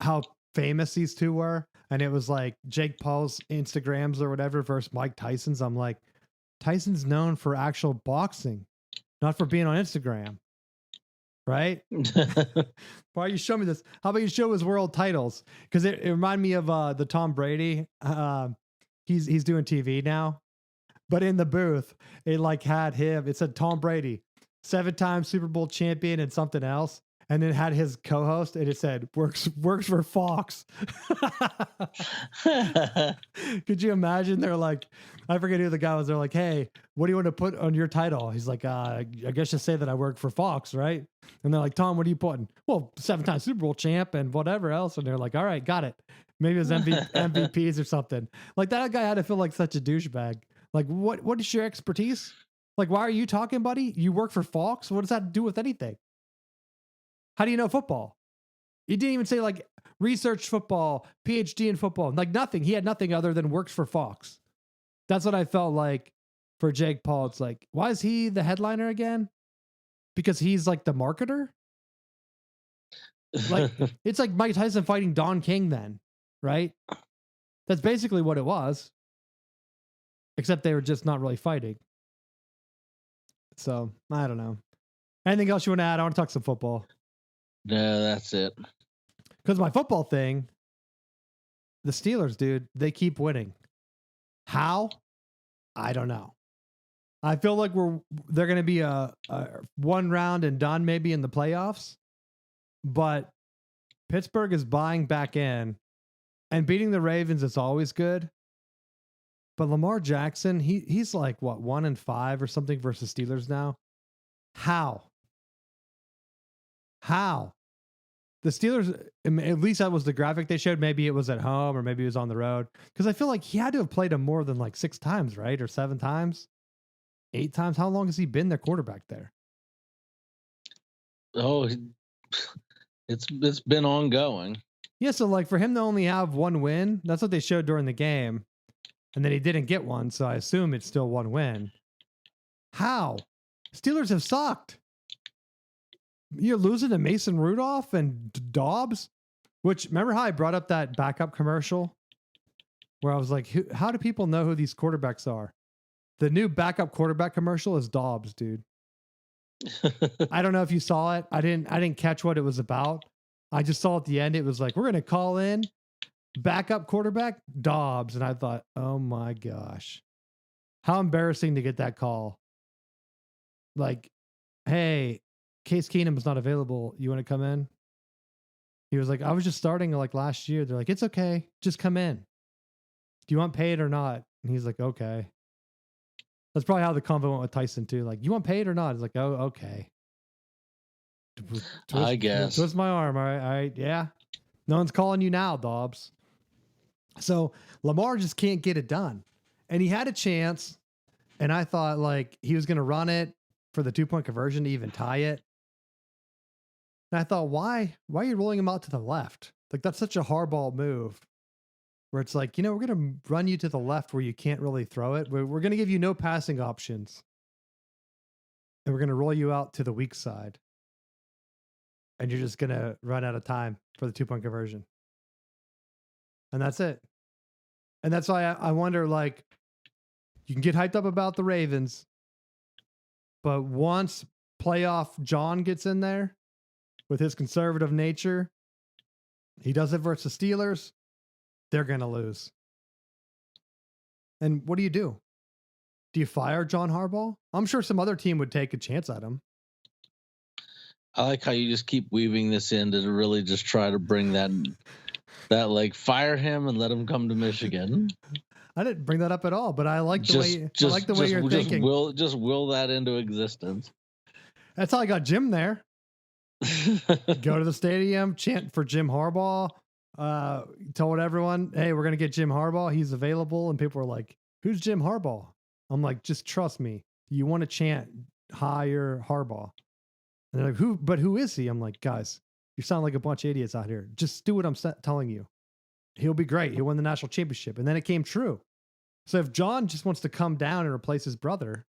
how famous these two were? And it was like Jake Paul's Instagrams or whatever versus Mike Tyson's. I'm like, Tyson's known for actual boxing, not for being on Instagram. Right? Why you show me this? How about you show his world titles? Because it reminded me of the Tom Brady. He's doing TV now. But in the booth, it like had him. It said Tom Brady, 7-time Super Bowl champion and something else. And it had his co-host and it said works for Fox. Could you imagine? They're like, I forget who the guy was. They're like, hey, what do you want to put on your title? He's like, I guess just say that I work for Fox, right? And they're like, Tom, what are you putting? Well, 7-time Super Bowl champ and whatever else. And they're like, all right, got it. Maybe it was MVPs or something. Like that guy had to feel like such a douchebag. Like, what is your expertise? Like, why are you talking, buddy? You work for Fox? What does that do with anything? How do you know football? He didn't even say like research football, PhD in football, like nothing. He had nothing other than works for Fox. That's what I felt like for Jake Paul. It's like, why is he the headliner again? Because he's like the marketer? Like, it's like Mike Tyson fighting Don King then, right? That's basically what it was. Except they were just not really fighting. So, I don't know. Anything else you want to add? I want to talk some football. No, that's it. Because my football thing, the Steelers, dude, they keep winning. How? I don't know. I feel like they're going to be a one round and done maybe in the playoffs. But Pittsburgh is buying back in. And beating the Ravens is always good. But Lamar Jackson, he's like, what, 1-5 or something versus Steelers now? How? The Steelers, at least that was the graphic they showed. Maybe it was at home or maybe it was on the road. Because I feel like he had to have played him more than like 6 times, right? Or 7 times? 8 times? How long has he been their quarterback there? Oh, it's been ongoing. Yeah, so like for him to only have 1 win, that's what they showed during the game. And then he didn't get one, so I assume it's still 1 win. How? Steelers have sucked. You're losing to Mason Rudolph and Dobbs, which, remember how I brought up that backup commercial? Where I was like, how do people know who these quarterbacks are? The new backup quarterback commercial is Dobbs, dude. I don't know if you saw it. I didn't catch what it was about. I just saw at the end it was like, we're going to call in backup quarterback Dobbs, and I thought, "Oh my gosh. How embarrassing to get that call." Like, "Hey, Case Keenum's not available. You want to come in?" He was like, "I was just starting like last year." They're like, "It's okay. Just come in. Do you want paid or not?" And he's like, "Okay." That's probably how the convo went with Tyson too. Like, "You want paid or not?" He's like, "Oh, okay." I guess. Twist my arm. All right. Yeah. No one's calling you now, Dobbs. So Lamar just can't get it done. And he had a chance. And I thought like he was going to run it for the 2-point conversion to even tie it. And I thought, why are you rolling him out to the left? Like, that's such a hardball move where it's like, we're going to run you to the left where you can't really throw it. We're going to give you no passing options. And we're going to roll you out to the weak side. And you're just going to run out of time for the 2-point conversion. And that's it. And that's why I wonder, like, you can get hyped up about the Ravens, but once playoff John gets in there with his conservative nature, he does it versus the Steelers, they're going to lose. And what do? Do you fire John Harbaugh? I'm sure some other team would take a chance at him. I like how you just keep weaving this in to really just try to bring that like fire him and let him come to Michigan. I didn't bring that up at all, but I like the way you're thinking. Just will that into existence. That's how I got Jim there. Go to the stadium, chant for Jim Harbaugh. Told everyone, "Hey, we're gonna get Jim Harbaugh. He's available." And people were like, "Who's Jim Harbaugh?" I'm like, "Just trust me. You want to chant hire Harbaugh." And they're like, "Who? But who is he?" I'm like, "Guys, you sound like a bunch of idiots out here. Just do what I'm telling you. He'll be great. He'll win the national championship." And then it came true. So if John just wants to come down and replace his brother,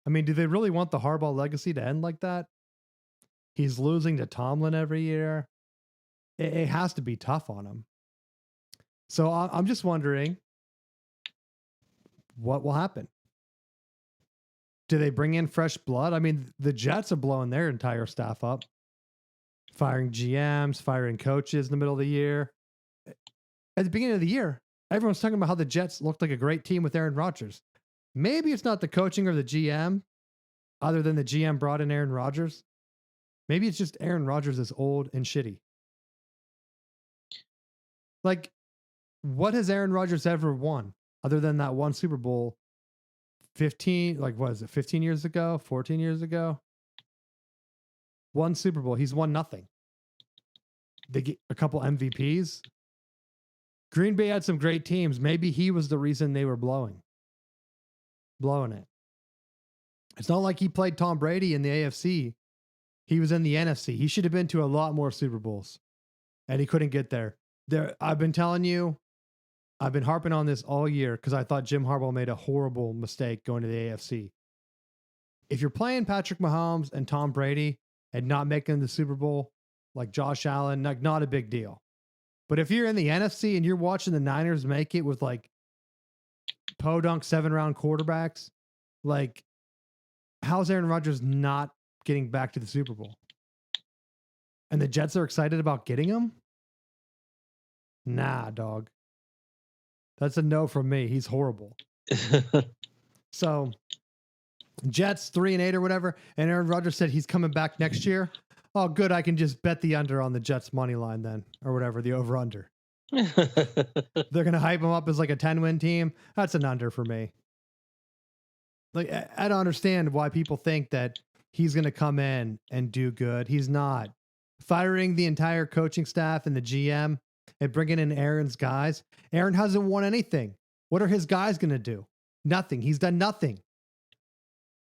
I mean, do they really want the Harbaugh legacy to end like that? He's losing to Tomlin every year. It has to be tough on him. So I'm just wondering what will happen. Do they bring in fresh blood? I mean, the Jets are blowing their entire staff up, firing GMs, firing coaches in the middle of the year. At the beginning of the year, everyone's talking about how the Jets looked like a great team with Aaron Rodgers. Maybe it's not the coaching or the GM, other than the GM brought in Aaron Rodgers. Maybe it's just Aaron Rodgers is old and shitty. Like, what has Aaron Rodgers ever won other than that one Super Bowl 15 years ago, 14 years ago? One Super Bowl. He's won nothing. They get a couple MVPs. Green Bay had some great teams. Maybe he was the reason they were blowing it. It's not like he played Tom Brady in the AFC. He was in the NFC. He should have been to a lot more Super Bowls, and he couldn't get there. I've been telling you, I've been harping on this all year because I thought Jim Harbaugh made a horrible mistake going to the AFC. If you're playing Patrick Mahomes and Tom Brady and not making the Super Bowl, like Josh Allen, not a big deal. But if you're in the NFC and you're watching the Niners make it with like podunk 7-round quarterbacks, like, how's Aaron Rodgers not getting back to the Super Bowl? And the Jets are excited about getting him? Nah, dog. That's a no from me. He's horrible. So, Jets 3-8 or whatever, and Aaron Rodgers said he's coming back next year. Oh, good. I can just bet the under on the Jets money line then, or whatever, the over under. They're going to hype him up as like a 10-win team. That's an under for me. Like, I don't understand why people think that he's going to come in and do good. He's not. Firing the entire coaching staff and the GM and bringing in Aaron's guys. Aaron hasn't won anything. What are his guys going to do? Nothing. He's done nothing.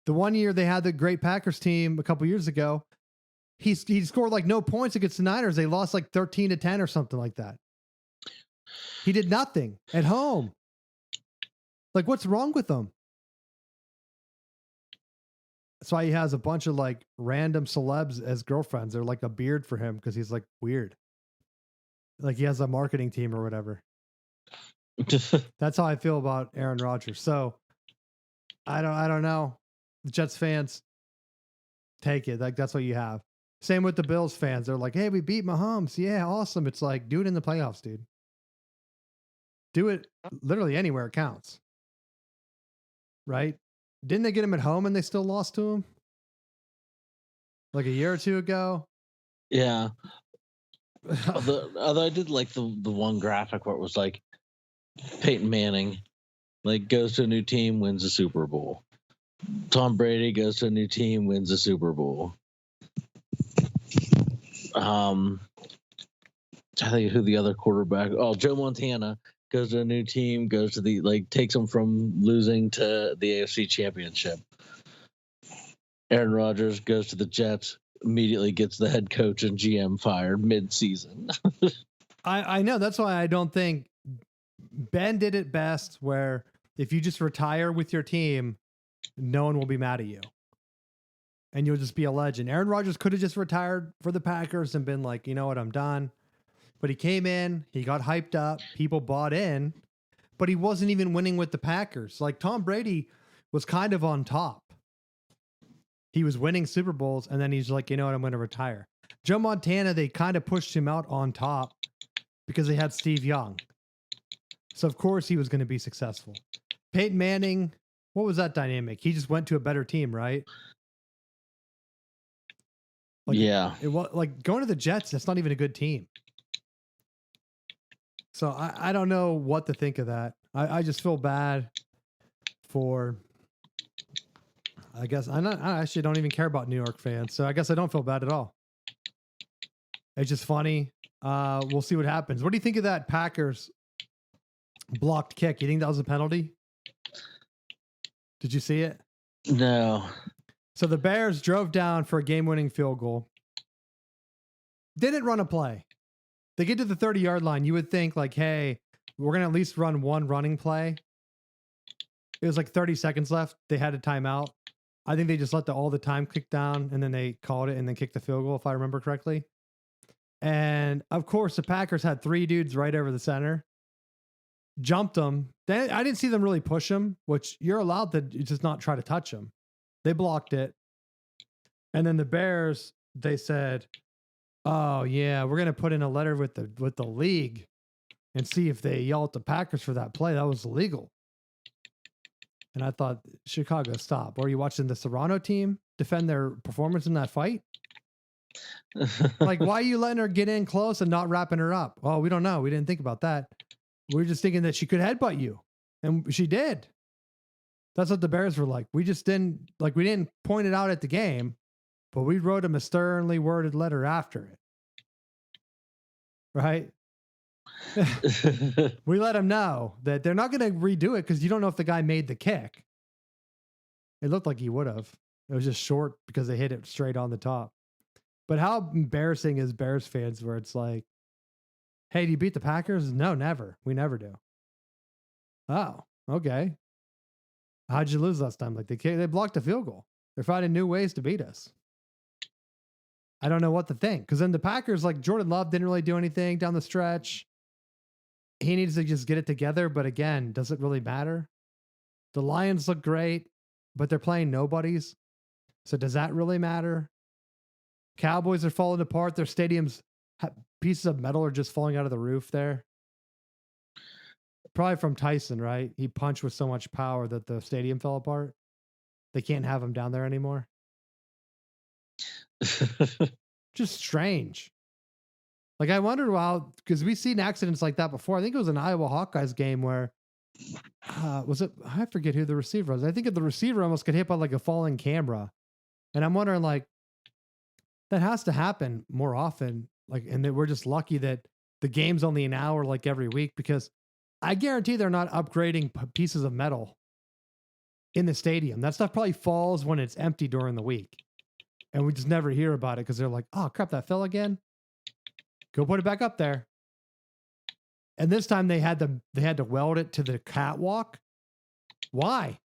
The one year they had the great Packers team a couple years ago, he scored like no points against the Niners. They lost like 13-10 or something like that. He did nothing at home. Like, what's wrong with him? That's why he has a bunch of like random celebs as girlfriends. They're like a beard for him because he's like weird. Like he has a marketing team or whatever. That's how I feel about Aaron Rodgers. So I don't know. The Jets fans, Take it. Like, that's what you have. Same with the Bills fans. They're like, hey, we beat Mahomes. Yeah, awesome. It's like, do it in the playoffs, dude. Do it literally anywhere it counts. Right? Didn't they get him at home and they still lost to him? Like a year or two ago? Yeah. Although I did like the one graphic where it was like Peyton Manning like goes to a new team, wins the Super Bowl. Tom Brady goes to a new team, wins the Super Bowl. I think who the other quarterback? Oh, Joe Montana goes to a new team, goes to takes them from losing to the AFC Championship. Aaron Rodgers goes to the Jets, immediately gets the head coach and GM fired mid-season. I know. That's why I don't think Ben did it best, where if you just retire with your team, no one will be mad at you. And you'll just be a legend. Aaron Rodgers could have just retired for the Packers and been like, you know what, I'm done. But he came in, he got hyped up, people bought in, but he wasn't even winning with the Packers. Like Tom Brady was kind of on top. He was winning Super Bowls, and then he's like, you know what, I'm going to retire. Joe Montana, they kind of pushed him out on top because they had Steve Young. So, of course, he was going to be successful. Peyton Manning, what was that dynamic? He just went to a better team, right? Like, yeah. It was like going to the Jets, that's not even a good team. So I don't know what to think of that. I just feel bad for, I guess, I actually don't even care about New York fans. So I guess I don't feel bad at all. It's just funny. We'll see what happens. What do you think of that Packers blocked kick? You think that was a penalty? Did you see it? No. So the Bears drove down for a game-winning field goal. Didn't run a play. They get to the 30-yard line. You would think like, hey, we're going to at least run one running play. It was like 30 seconds left. They had a timeout. I think they just let all the time kick down, and then they called it and then kicked the field goal, if I remember correctly. And of course, the Packers had three dudes right over the center. Jumped them. I didn't see them really push them, which you're allowed to just not try to touch them. They blocked it. And then the Bears, they said, oh yeah, we're going to put in a letter with the league and see if they yell at the Packers for that play. That was illegal. And I thought, Chicago, stop. Or are you watching the Serrano team defend their performance in that fight? Like, why are you letting her get in close and not wrapping her up? Well, we don't know. We didn't think about that. We were just thinking that she could headbutt you. And she did. That's what the Bears were like. We just didn't, we didn't point it out at the game, but we wrote him a sternly worded letter after it. Right? We let him know that they're not going to redo it because you don't know if the guy made the kick. It looked like he would have. It was just short because they hit it straight on the top. But how embarrassing is Bears fans where it's like, hey, do you beat the Packers? No, never. We never do. Oh, okay. How'd you lose last time? Like they blocked a field goal. They're finding new ways to beat us. I don't know what to think. Because then the Packers, like Jordan Love didn't really do anything down the stretch. He needs to just get it together. But again, does it really matter? The Lions look great, but they're playing nobodies. So does that really matter? Cowboys are falling apart. Their stadiums, pieces of metal are just falling out of the roof there. Probably from Tyson, right? He punched with so much power that the stadium fell apart. They can't have him down there anymore. Just strange. Like, I wondered how, because we've seen accidents like that before. I think it was an Iowa Hawkeyes game where, was it, I forget who the receiver was. I think the receiver almost got hit by like a falling camera. And I'm wondering, like, that has to happen more often. Like, and that we're just lucky that the game's only an hour like every week, because I guarantee they're not upgrading pieces of metal in the stadium. That stuff probably falls when it's empty during the week. And we just never hear about it because they're like, oh, crap, that fell again. Go put it back up there. And this time they had to weld it to the catwalk. Why?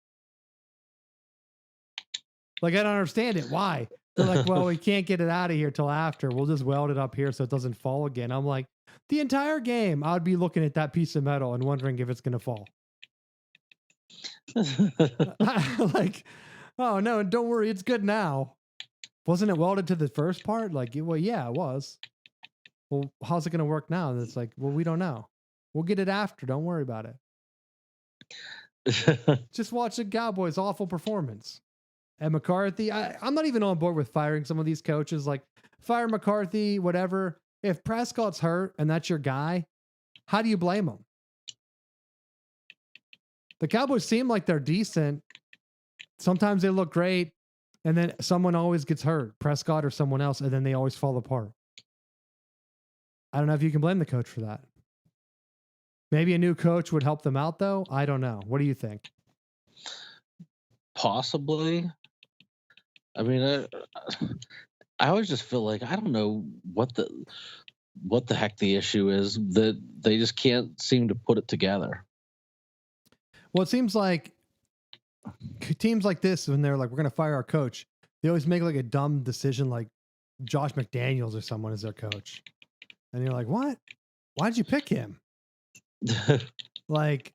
Like, I don't understand it. Why? They're like, well, we can't get it out of here till after. We'll just weld it up here so it doesn't fall again. I'm like, the entire game, I'd be looking at that piece of metal and wondering if it's going to fall. Like, oh, no, don't worry. It's good now. Wasn't it welded to the first part? Like, well, yeah, it was. Well, how's it going to work now? And it's like, well, we don't know. We'll get it after. Don't worry about it. Just watch the Cowboys' awful performance. And McCarthy, I'm not even on board with firing some of these coaches. Like, fire McCarthy, whatever. If Prescott's hurt and that's your guy, how do you blame him? The Cowboys seem like they're decent. Sometimes they look great. And then someone always gets hurt, Prescott or someone else, and then they always fall apart. I don't know if you can blame the coach for that. Maybe a new coach would help them out, though. I don't know. What do you think? Possibly. I mean, I always just feel like I don't know what the heck the issue is, that they just can't seem to put it together. Well, it seems like teams like this, when they're like, we're going to fire our coach, they always make like a dumb decision, like Josh McDaniels or someone as their coach. And you're like, what? Why'd you pick him? Like,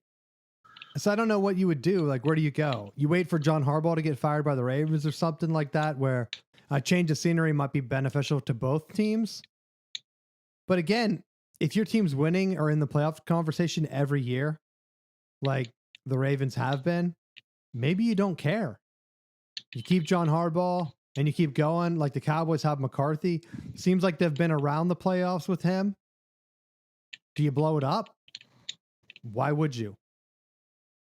so I don't know what you would do. Like, where do you go? You wait for John Harbaugh to get fired by the Ravens or something like that, where a change of scenery might be beneficial to both teams. But again, if your team's winning or in the playoff conversation every year, like the Ravens have been, maybe you don't care. You keep John Harbaugh and you keep going like the Cowboys have McCarthy. Seems like they've been around the playoffs with him. Do you blow it up? Why would you?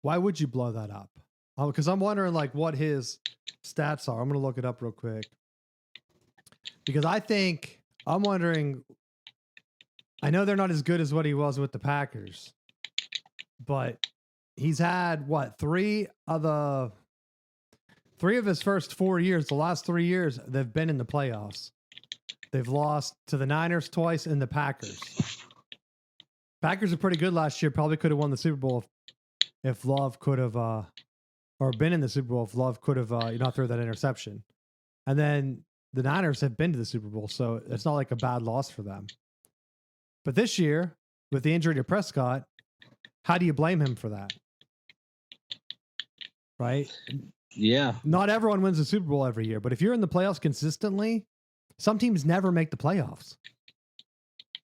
Why would you blow that up? Because I'm wondering like what his stats are. I'm going to look it up real quick. Because I'm wondering, I know they're not as good as what he was with the Packers, but he's had what, three of his first 4 years, the last 3 years, they've been in the playoffs. They've lost to the Niners twice and the Packers. Packers are pretty good last year. Probably could have won the Super Bowl if Love could have, or been in the Super Bowl if Love could have not thrown that interception. And then the Niners have been to the Super Bowl, so it's not like a bad loss for them. But this year, with the injury to Prescott, how do you blame him for that? Right? Yeah. Not everyone wins the Super Bowl every year, but if you're in the playoffs consistently, some teams never make the playoffs.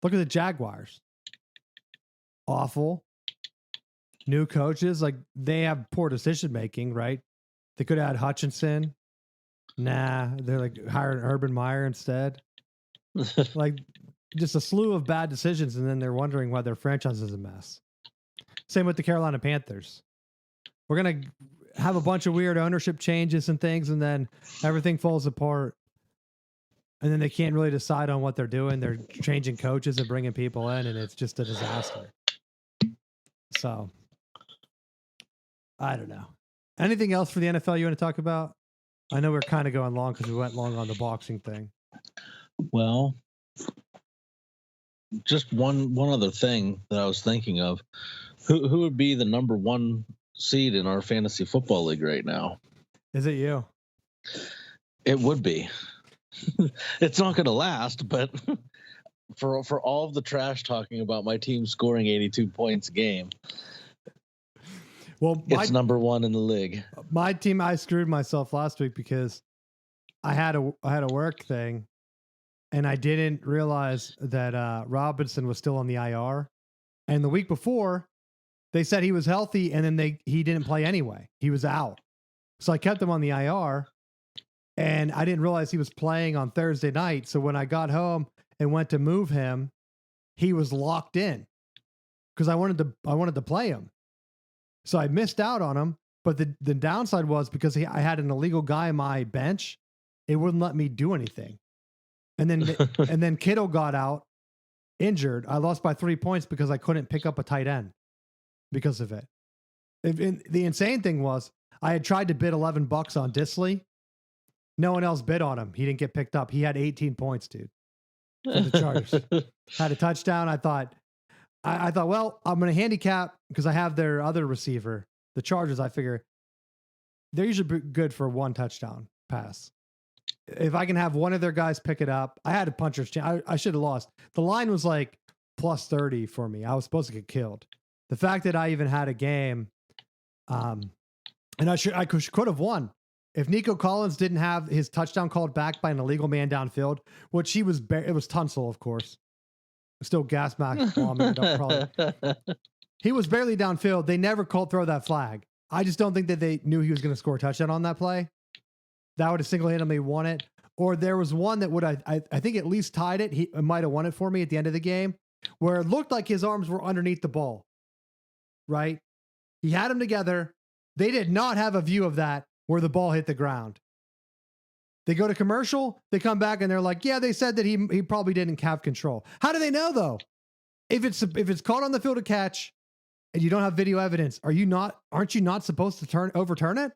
Look at the Jaguars. Awful. New coaches, like they have poor decision making, right? They could have had Hutchinson. Nah, they're like hiring Urban Meyer instead. Like just a slew of bad decisions, and then they're wondering why their franchise is a mess. Same with the Carolina Panthers. We're going to have a bunch of weird ownership changes and things, and then everything falls apart. And then they can't really decide on what they're doing. They're changing coaches and bringing people in, and it's just a disaster. So, I don't know. Anything else for the NFL you want to talk about? I know we're kind of going long because we went long on the boxing thing. Well, just one other thing that I was thinking of. Who would be the number one seed in our fantasy football league right now? Is it you? It would be. It's not going to last, but for all of the trash talking about my team scoring 82 points a game, well, it's number one in the league. My team, I screwed myself last week because I had a work thing, and I didn't realize that Robinson was still on the IR. And the week before, they said he was healthy, and then he didn't play anyway. He was out. So I kept him on the IR, and I didn't realize he was playing on Thursday night. So when I got home and went to move him, he was locked in because I wanted to play him. So I missed out on him. But the downside was because I had an illegal guy on my bench, it wouldn't let me do anything. And then Kittle got out injured. I lost by 3 points because I couldn't pick up a tight end because of it. The insane thing was I had tried to bid $11 on Disley. No one else bid on him. He didn't get picked up. He had 18 points, dude, for the Chargers. Had a touchdown. I thought, well, I'm going to handicap because I have their other receiver, the Chargers. I figure they're usually good for one touchdown pass. If I can have one of their guys pick it up, I had a puncher's chance. I should have lost. The line was like plus 30 for me. I was supposed to get killed. The fact that I even had a game, and I could have won. If Nico Collins didn't have his touchdown called back by an illegal man downfield, which it was Tunsil, of course. Still gas mask bombing it up probably. He was barely downfield. They never called throw that flag. I just don't think that they knew he was going to score a touchdown on that play. That would have single-handedly won it. Or there was one that would, I think at least tied it. He might have won it for me at the end of the game, where it looked like his arms were underneath the ball, right? He had them together. They did not have a view of that where the ball hit the ground. They go to commercial, they come back and they're like, yeah, they said that he probably didn't have control. How do they know though? If it's caught on the field of catch and you don't have video evidence, aren't you not supposed to overturn it?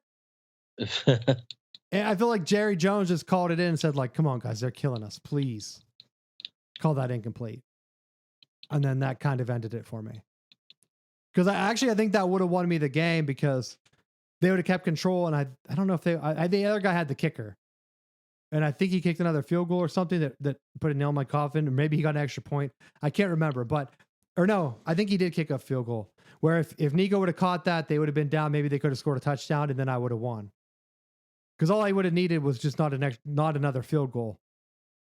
And I feel like Jerry Jones just called it in and said, like, come on, guys, they're killing us. Please call that incomplete. And then that kind of ended it for me. Because I think that would have won me the game because they would have kept control. And I don't know if the other guy had the kicker. And I think he kicked another field goal or something that put a nail in my coffin. Or maybe he got an extra point. I can't remember. I think he did kick a field goal. Where if Nico would have caught that, they would have been down. Maybe they could have scored a touchdown and then I would have won. Because all I would have needed was just not another field goal,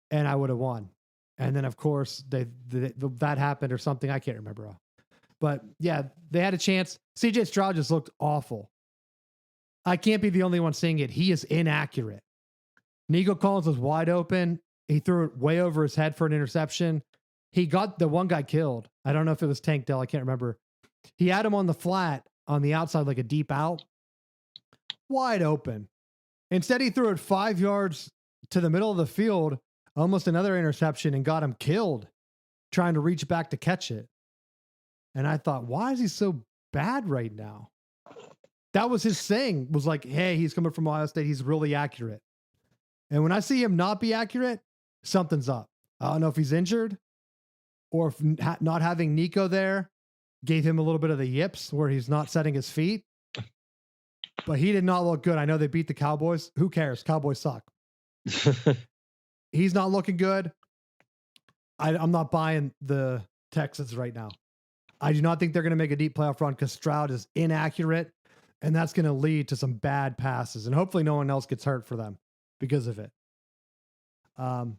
and I would have won. And then, of course, that happened or something. I can't remember. But, yeah, they had a chance. C.J. Stroud just looked awful. I can't be the only one seeing it. He is inaccurate. Nico Collins was wide open. He threw it way over his head for an interception. He got the one guy killed. I don't know if it was Tank Dell. I can't remember. He had him on the flat on the outside like a deep out. Wide open. Instead, he threw it 5 yards to the middle of the field, almost another interception, and got him killed trying to reach back to catch it. And I thought, why is he so bad right now? That was his thing, was like, hey, he's coming from Ohio State. He's really accurate. And when I see him not be accurate, something's up. I don't know if he's injured or if not having Nico there gave him a little bit of the yips where he's not setting his feet. But he did not look good. I know they beat the Cowboys. Who cares? Cowboys suck. He's not looking good. I'm not buying the Texans right now. I do not think they're going to make a deep playoff run because Stroud is inaccurate, and that's going to lead to some bad passes. And hopefully no one else gets hurt for them because of it. But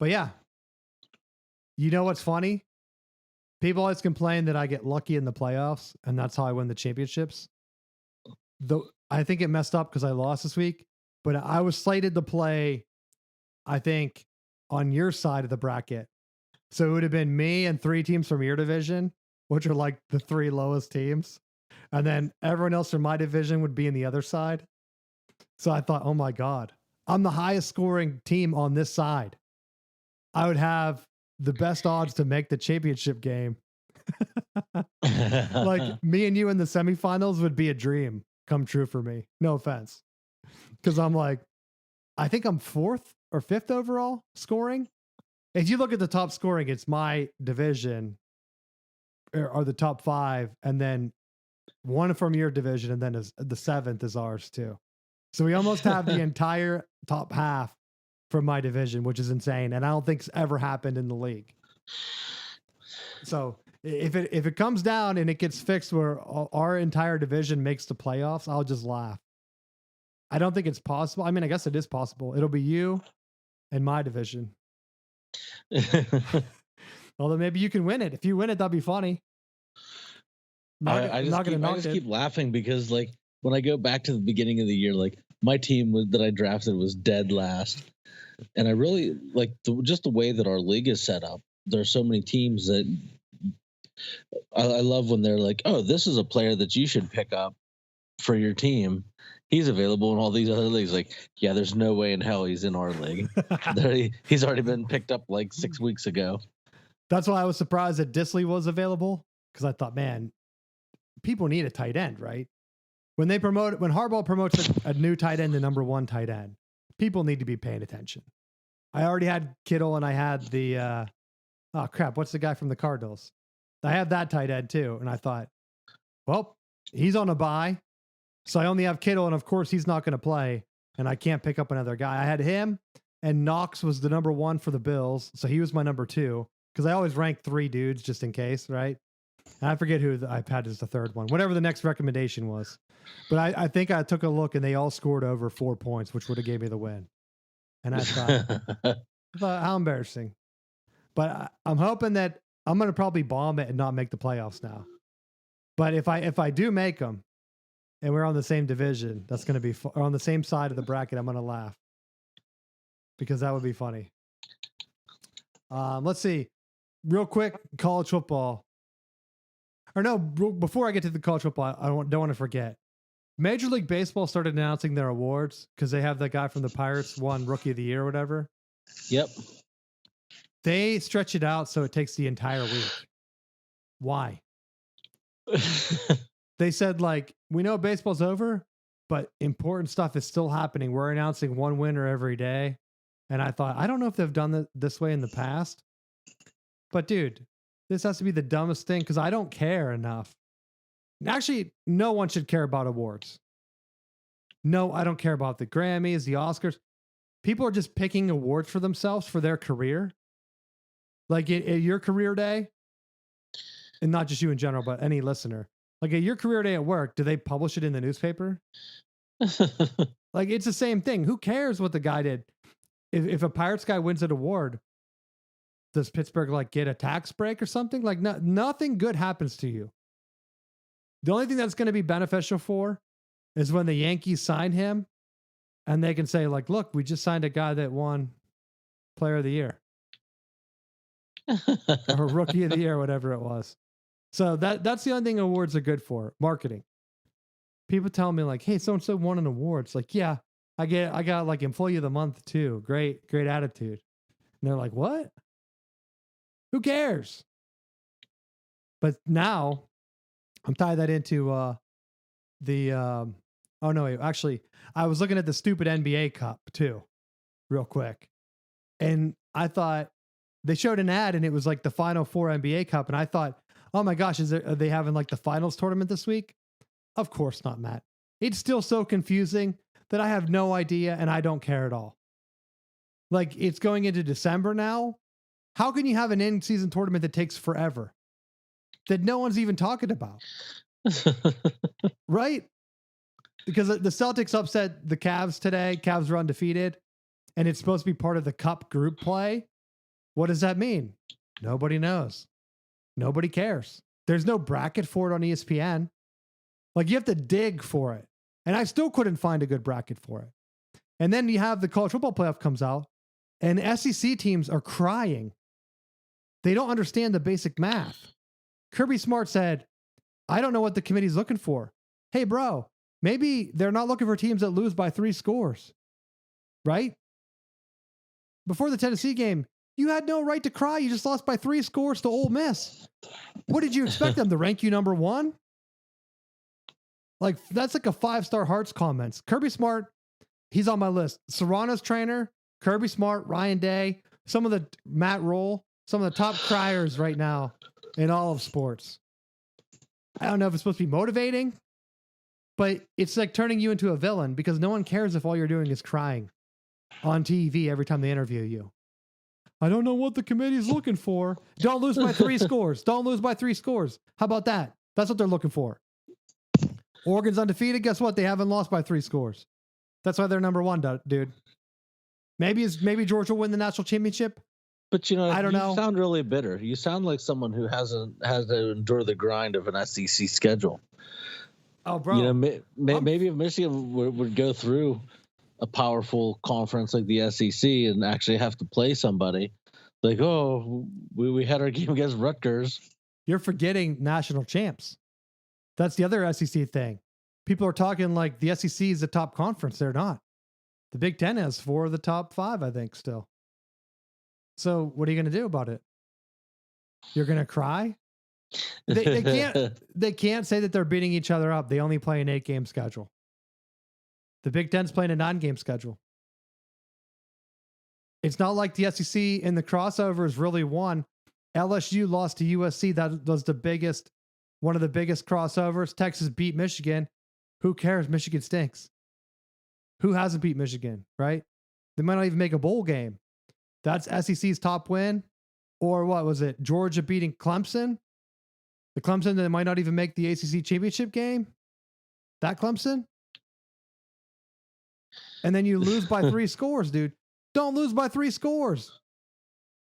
yeah, you know what's funny? People always complain that I get lucky in the playoffs, and that's how I win the championships. Though I think it messed up because I lost this week, but I was slated to play, I think, on your side of the bracket. So it would have been me and 3 teams from your division, which are like the 3 lowest teams. And then everyone else from my division would be in the other side. So I thought, oh my God, I'm the highest scoring team on this side. I would have the best odds to make the championship game. Like me and you in the semifinals would be a dream come true for me. No offense. Because I'm like, I think I'm 4th or 5th overall scoring. If you look at the top scoring, it's my division or the top 5, and then 1 from your division, and then the 7th is ours too. So we almost have the entire top half from my division, which is insane. And I don't think it's ever happened in the league. So if it comes down and it gets fixed where our entire division makes the playoffs, I'll just laugh. I don't think it's possible. I mean, I guess it is possible. It'll be you and my division. Although maybe you can win it. If you win it, that'd be funny. I just keep laughing because, like, when I go back to the beginning of the year, like, my team that I drafted was dead last. And I really like just the way that our league is set up. There are so many teams that I love when they're like, oh, this is a player that you should pick up for your team. He's available in all these other leagues. Like, yeah, there's no way in hell he's in our league. He's already been picked up like 6 weeks ago. That's why I was surprised that Disley was available, because I thought, man, people need a tight end, right? When Harbaugh promotes a new tight end to number 1 tight end, people need to be paying attention. I already had Kittle, and I had the what's the guy from the Cardinals? I have that tight end too, and I thought, well, he's on a bye, so I only have Kittle, and of course he's not going to play, and I can't pick up another guy. I had him, and Knox was the number 1 for the Bills, so he was my number 2, because I always rank 3 dudes just in case, right? And I forget who the iPad is the third one, whatever the next recommendation was. But I think I took a look and they all scored over 4 points, which would have gave me the win. And I thought, how embarrassing. But I'm hoping that I'm going to probably bomb it and not make the playoffs now. But if I do make them and we're on the same division, that's going to be or on the same side of the bracket, I'm going to laugh because that would be funny. Let's see. Real quick, college football. Or no, before I get to the college football, I don't want to forget. Major League Baseball started announcing their awards because they have that guy from the Pirates won Rookie of the Year or whatever. Yep. They stretch it out so it takes the entire week. Why? They said, like, we know baseball's over, but important stuff is still happening. We're announcing one winner every day. And I thought, I don't know if they've done it this way in the past. But, dude, this has to be the dumbest thing because I don't care enough. Actually, no one should care about awards. No, I don't care about the Grammys, the Oscars. People are just picking awards for themselves for their career. Like at your career day, and not just you in general, but any listener. Like at your career day at work, do they publish it in the newspaper? Like it's the same thing. Who cares what the guy did? If a Pirates guy wins an award, does Pittsburgh like get a tax break or something? Like nothing good happens to you. The only thing that's going to be beneficial for is when the Yankees sign him and they can say like, look, we just signed a guy that won Player of the Year or Rookie of the Year, whatever it was. So that's the only thing awards are good for, marketing. People tell me like, hey, so-and-so won an award. It's like, yeah, I got like Employee of the Month too. Great attitude. And they're like, what? Who cares? But now I'm tying that into oh no, wait, actually, I was looking at the stupid NBA Cup too, real quick. And I thought they showed an ad and it was like the Final Four NBA Cup. And I thought, oh my gosh, are they having like the finals tournament this week? Of course not, Matt. It's still so confusing that I have no idea and I don't care at all. Like it's going into December now. How can you have an in-season tournament that takes forever? That no one's even talking about. Right? Because the Celtics upset the Cavs today. Cavs were undefeated. And it's supposed to be part of the Cup group play. What does that mean? Nobody knows. Nobody cares. There's no bracket for it on ESPN. Like you have to dig for it. And I still couldn't find a good bracket for it. And then you have the college football playoff comes out and SEC teams are crying. They don't understand the basic math. Kirby Smart said, I don't know what the committee's looking for. Hey, bro, maybe they're not looking for teams that lose by 3 scores, right? Before the Tennessee game, you had no right to cry. You just lost by 3 scores to Ole Miss. What did you expect them to rank you number 1? Like, that's like a 5-star Hearts comments. Kirby Smart, he's on my list. Serrano's trainer, Kirby Smart, Ryan Day, some of the Matt Roll, some of the top criers right now in all of sports. I don't know if it's supposed to be motivating, but it's like turning you into a villain because no one cares if all you're doing is crying on TV every time they interview you. I don't know what the committee's looking for. Don't lose by 3 scores. Don't lose by 3 scores. How about that? That's what they're looking for. Oregon's undefeated. Guess what? They haven't lost by 3 scores. That's why they're number 1, dude. Maybe Georgia will win the national championship. But I don't know. You sound really bitter. You sound like someone who has to endure the grind of an SEC schedule. Oh, bro. Maybe if Michigan would go through a powerful conference like the SEC and actually have to play somebody, like, oh, we had our game against Rutgers. You're forgetting national champs. That's the other SEC thing. People are talking like the SEC is the top conference. They're not. The Big Ten has 4 of the top 5, I think, still. So what are you going to do about it? You're going to cry? They can't say that they're beating each other up. They only play an 8-game schedule. The Big Ten's playing a 9-game schedule. It's not like the SEC in the crossovers really won. LSU lost to USC. That was one of the biggest crossovers. Texas beat Michigan. Who cares? Michigan stinks. Who hasn't beat Michigan, right? They might not even make a bowl game. That's SEC's top win. Or what was it? Georgia beating Clemson? The Clemson that might not even make the ACC championship game. That Clemson. And then you lose by 3 scores, dude. Don't lose by 3 scores.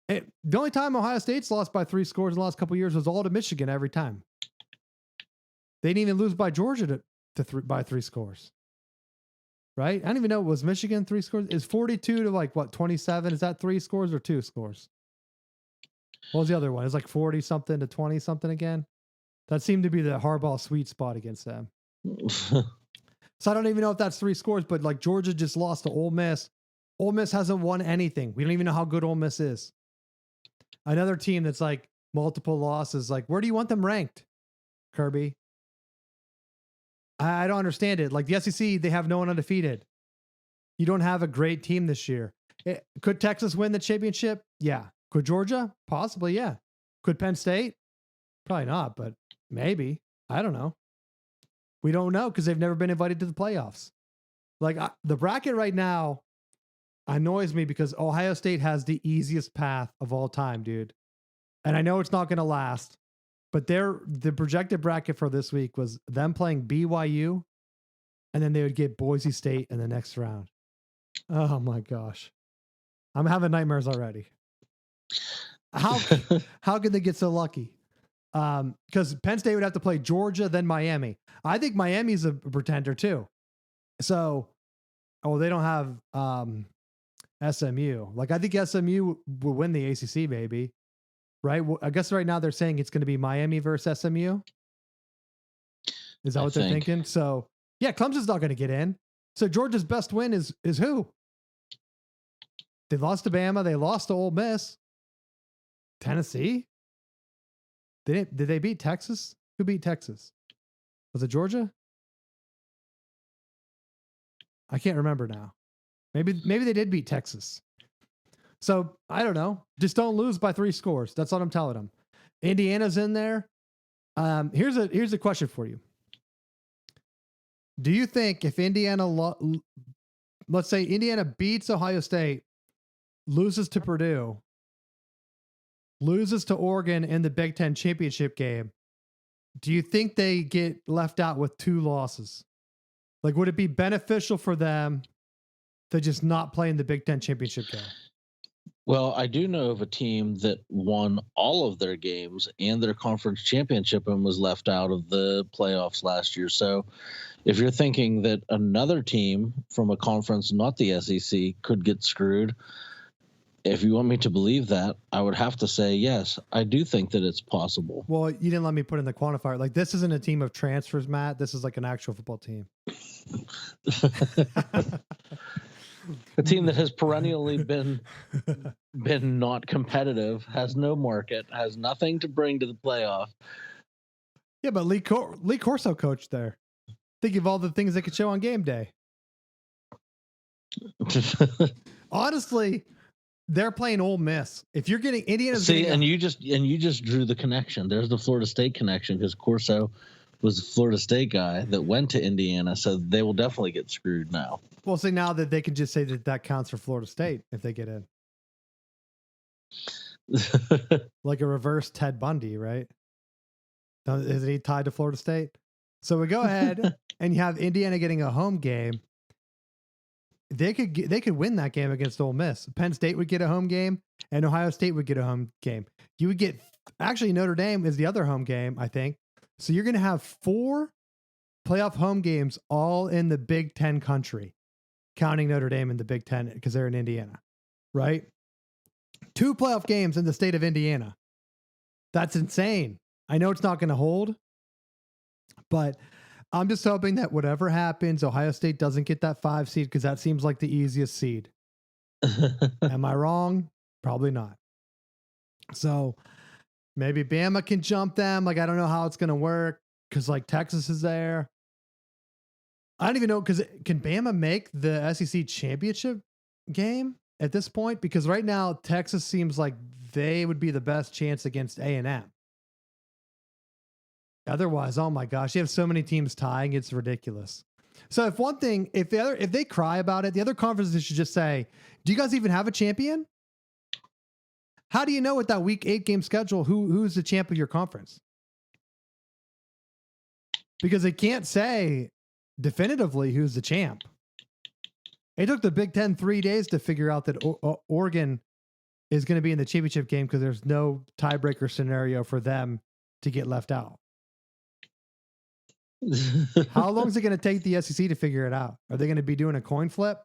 The only time Ohio State's lost by 3 scores in the last couple of years was all to Michigan every time. They didn't even lose by Georgia by 3 scores. Right? I don't even know. Was Michigan 3 scores? Is 42 to like what, 27? Is that 3 scores or 2 scores? What was the other one? It's like 40 something to 20 something again. That seemed to be the Harbaugh sweet spot against them. So I don't even know if that's 3 scores, but like Georgia just lost to Ole Miss. Ole Miss hasn't won anything. We don't even know how good Ole Miss is. Another team that's like multiple losses. Like, where do you want them ranked, Kirby? I don't understand it. Like the SEC, they have no one undefeated. You don't have a great team this year. Could Texas win the championship? Yeah. Could Georgia? Possibly, yeah. Could Penn State? Probably not, but maybe. I don't know. We don't know because they've never been invited to the playoffs. Like the bracket right now annoys me because Ohio State has the easiest path of all time, dude. And I know it's not going to last, but the projected bracket for this week was them playing BYU, and then they would get Boise State in the next round. Oh my gosh. I'm having nightmares already. How could they get so lucky? Because Penn State would have to play Georgia, then Miami. I think Miami's a pretender too. So, they don't have SMU. Like, I think SMU will win the ACC, baby. Right? Well, I guess right now they're saying it's going to be Miami versus SMU. Is that what they're thinking? So, yeah, Clemson's not going to get in. So Georgia's best win is who? They lost to Bama. They lost to Ole Miss. Tennessee? Did they beat Texas? Who beat Texas? Was it Georgia? I can't remember now. Maybe they did beat Texas. So I don't know. Just don't lose by 3 scores. That's what I'm telling them. Indiana's in there. Here's a question for you. Do you think if Indiana, let's say Indiana beats Ohio State, loses to Purdue, loses to Oregon in the Big Ten championship game, do you think they get left out with 2 losses? Like, would it be beneficial for them to just not play in the Big Ten championship game? Well, I do know of a team that won all of their games and their conference championship and was left out of the playoffs last year. So if you're thinking that another team from a conference, not the SEC, could get screwed, if you want me to believe that, I would have to say, yes, I do think that it's possible. Well, you didn't let me put in the quantifier. Like, this isn't a team of transfers, Matt. This is like an actual football team. A team that has perennially been not competitive, has no market, has nothing to bring to the playoff. Yeah, but Lee Corso coached there. Think of all the things they could show on game day. Honestly, they're playing Ole Miss. If you're getting Indiana's, you just drew the connection. There's the Florida State connection because Corso was a Florida State guy that went to Indiana, so they will definitely get screwed now. Well, see, now that they can just say that counts for Florida State if they get in. Like a reverse Ted Bundy, right? Isn't he tied to Florida State? So we go ahead and you have Indiana getting a home game. They could win that game against Ole Miss. Penn State would get a home game, and Ohio State would get a home game. You would get, actually, Notre Dame is the other home game, I think. So you're going to have 4 playoff home games all in the Big Ten country, counting Notre Dame in the Big Ten because they're in Indiana, right? 2 playoff games in the state of Indiana. That's insane. I know it's not going to hold, but I'm just hoping that whatever happens, Ohio State doesn't get that 5 seed because that seems like the easiest seed. Am I wrong? Probably not. So maybe Bama can jump them. Like, I don't know how it's going to work because, like, Texas is there. I don't even know, because can Bama make the SEC championship game at this point? Because right now, Texas seems like they would be the best chance against A&M. Otherwise, oh my gosh, you have so many teams tying, it's ridiculous. So if they cry about it, the other conferences should just say, do you guys even have a champion? How do you know with that week 8 game schedule who's the champ of your conference? because they can't say definitively who's the champ. It took the Big Ten 3 days to figure out that Oregon is going to be in the championship game because there's no tiebreaker scenario for them to get left out. How long is it going to take the SEC to figure it out? Are they going to be doing a coin flip?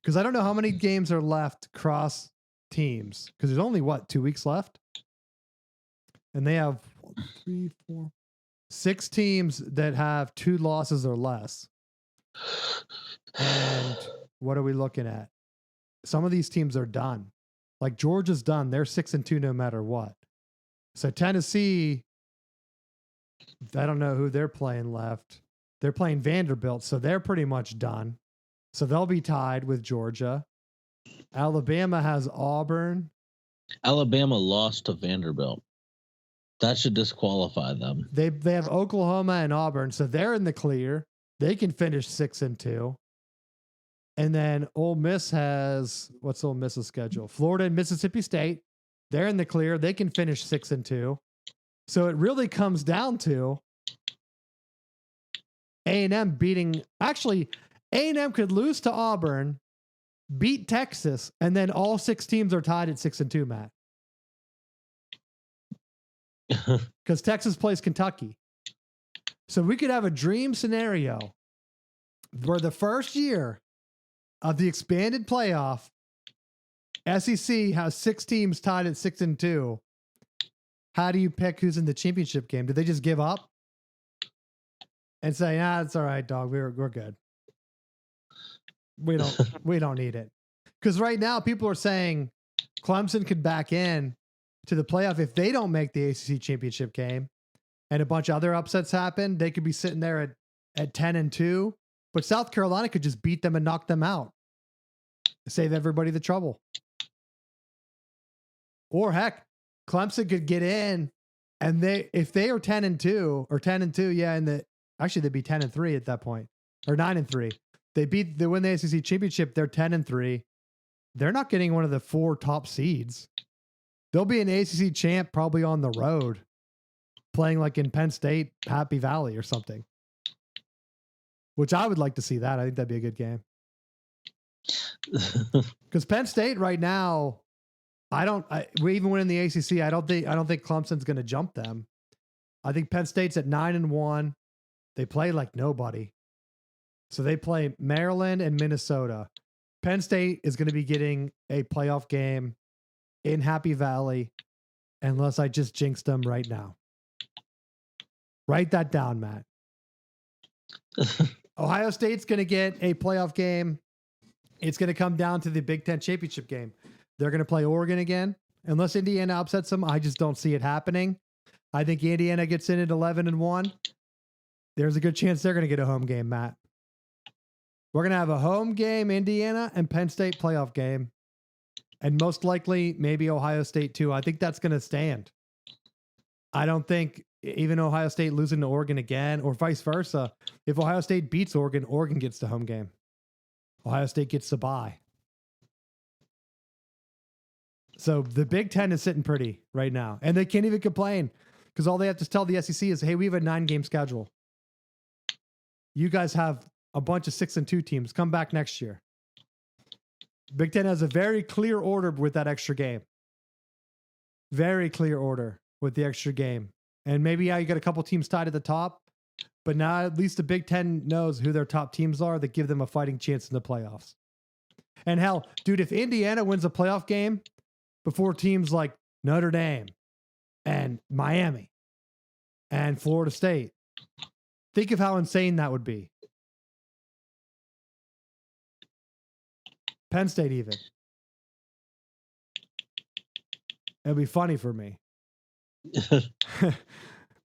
Because I don't know how many games are left cross teams, because there's only 2 weeks left, and they have 3, 4, 6 teams that have 2 losses or less. And what are we looking at? Some of these teams are done. Like Georgia's done. They're 6-2 no matter what. So Tennessee, I don't know who they're playing left. They're playing Vanderbilt, so they're pretty much done. So they'll be tied with Georgia. Alabama has Auburn. Alabama lost to Vanderbilt. That should disqualify them. They have Oklahoma and Auburn, so they're in the clear. They can finish 6-2. And then Ole Miss has, what's Ole Miss's schedule? Florida and Mississippi State. They're in the clear. They can finish 6-2. So it really comes down to A&M beating, actually, A&M could lose to Auburn, beat Texas, and then all 6 teams are tied at 6-2, Matt. Because Texas plays Kentucky. So we could have a dream scenario where the first year of the expanded playoff, SEC has 6 teams tied at 6-2. How do you pick who's in the championship game? Do they just give up and say, it's all right, dog. We're good. We don't need it. Because right now people are saying Clemson could back in to the playoff if they don't make the ACC championship game, and a bunch of other upsets happen. They could be sitting there at 10-2, but South Carolina could just beat them and knock them out. Save everybody the trouble. Or heck, Clemson could get in, and if they are 10-2 or 10-2, actually they'd be 10-3 at that point, or 9-3. They win the ACC championship. They're 10-3. They're not getting one of the 4 top seeds. They'll be an ACC champ probably on the road, playing like in Penn State, Happy Valley or something. Which I would like to see that. I think that'd be a good game. Because Penn State right now, we even winning the ACC. I don't think Clemson's going to jump them. I think Penn State's at 9-1. They play like nobody. So they play Maryland and Minnesota. Penn State is going to be getting a playoff game in Happy Valley, unless I just jinxed them right now. Write that down, Matt. Ohio State's going to get a playoff game. It's going to come down to the Big Ten championship game. They're going to play Oregon again. Unless Indiana upsets them, I just don't see it happening. I think Indiana gets in at 11-1. There's a good chance they're going to get a home game, Matt. We're going to have a home game, Indiana, and Penn State playoff game. And most likely, maybe Ohio State too. I think that's going to stand. I don't think even Ohio State losing to Oregon again, or vice versa. If Ohio State beats Oregon, Oregon gets the home game. Ohio State gets the bye. So the Big Ten is sitting pretty right now. And they can't even complain, because all they have to tell the SEC is, hey, we have a 9-game schedule. You guys have a bunch of 6-2 teams. Come back next year. Big Ten has a very clear order with that extra game. Very clear order with the extra game. And maybe you got a couple teams tied at the top, but now at least the Big Ten knows who their top teams are that give them a fighting chance in the playoffs. And hell, dude, if Indiana wins a playoff game before teams like Notre Dame and Miami and Florida State, think of how insane that would be. Penn State even. It'd be funny for me.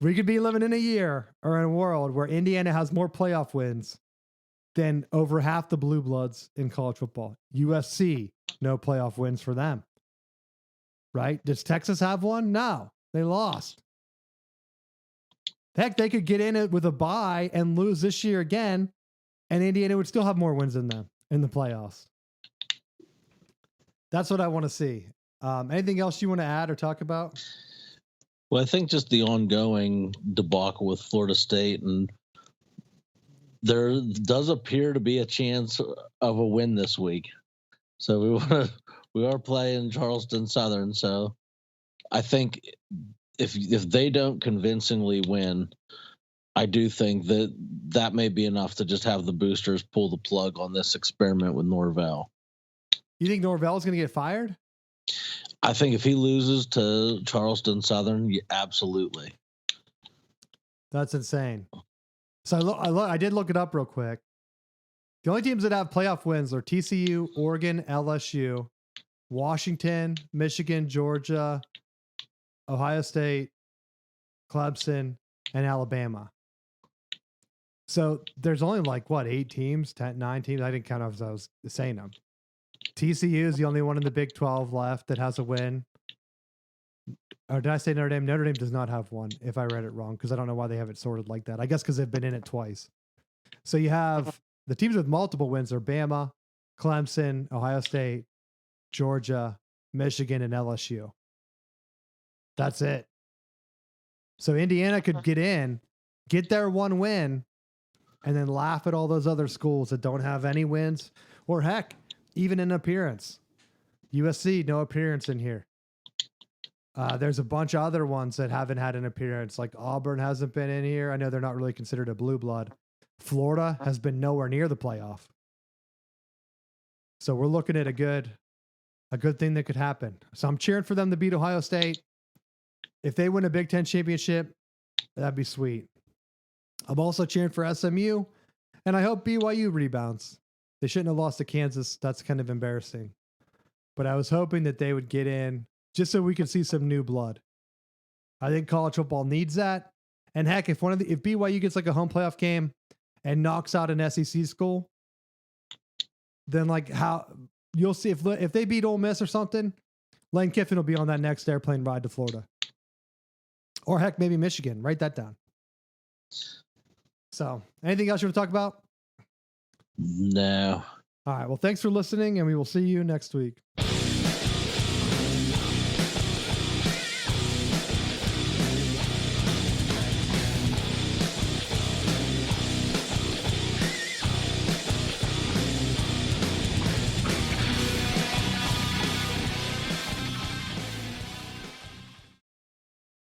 We could be living in a year or in a world where Indiana has more playoff wins than over half the blue bloods in college football. USC, no playoff wins for them. Right? Does Texas have one? No, they lost. Heck, they could get in it with a bye and lose this year again, and Indiana would still have more wins than them in the playoffs. That's what I want to see. Anything else you want to add or talk about? Well, I think just the ongoing debacle with Florida State and there does appear to be a chance of a win this week. So we are playing Charleston Southern. So I think if they don't convincingly win, I do think that may be enough to just have the boosters pull the plug on this experiment with Norvell. You think Norvell's going to get fired? I think if he loses to Charleston Southern, absolutely. That's insane. So I did look it up real quick. The only teams that have playoff wins are TCU, Oregon, LSU, Washington, Michigan, Georgia, Ohio State, Clemson, and Alabama. So there's only like, 8 teams, 9 teams? I didn't count as I was saying them. TCU is the only one in the Big 12 left that has a win. Or did I say Notre Dame? Notre Dame does not have one, if I read it wrong, because I don't know why they have it sorted like that. I guess because they've been in it twice. So you have the teams with multiple wins are Bama, Clemson, Ohio State, Georgia, Michigan, and LSU. That's it. So Indiana could get in, get their one win, and then laugh at all those other schools that don't have any wins, or heck, even an appearance. USC, no appearance in here. There's a bunch of other ones that haven't had an appearance, like Auburn hasn't been in here. I know they're not really considered a blue blood. Florida has been nowhere near the playoff. So we're looking at a good thing that could happen. So I'm cheering for them to beat Ohio State. If they win a Big Ten championship, that'd be sweet. I'm also cheering for SMU, and I hope BYU rebounds. They shouldn't have lost to Kansas. That's kind of embarrassing. But I was hoping that they would get in just so we could see some new blood. I think college football needs that. And heck, if BYU gets like a home playoff game and knocks out an SEC school, then like how you'll see if they beat Ole Miss or something, Lane Kiffin will be on that next airplane ride to Florida. Or heck, maybe Michigan. Write that down. So, anything else you want to talk about? No. All right. Well, thanks for listening, and we will see you next week.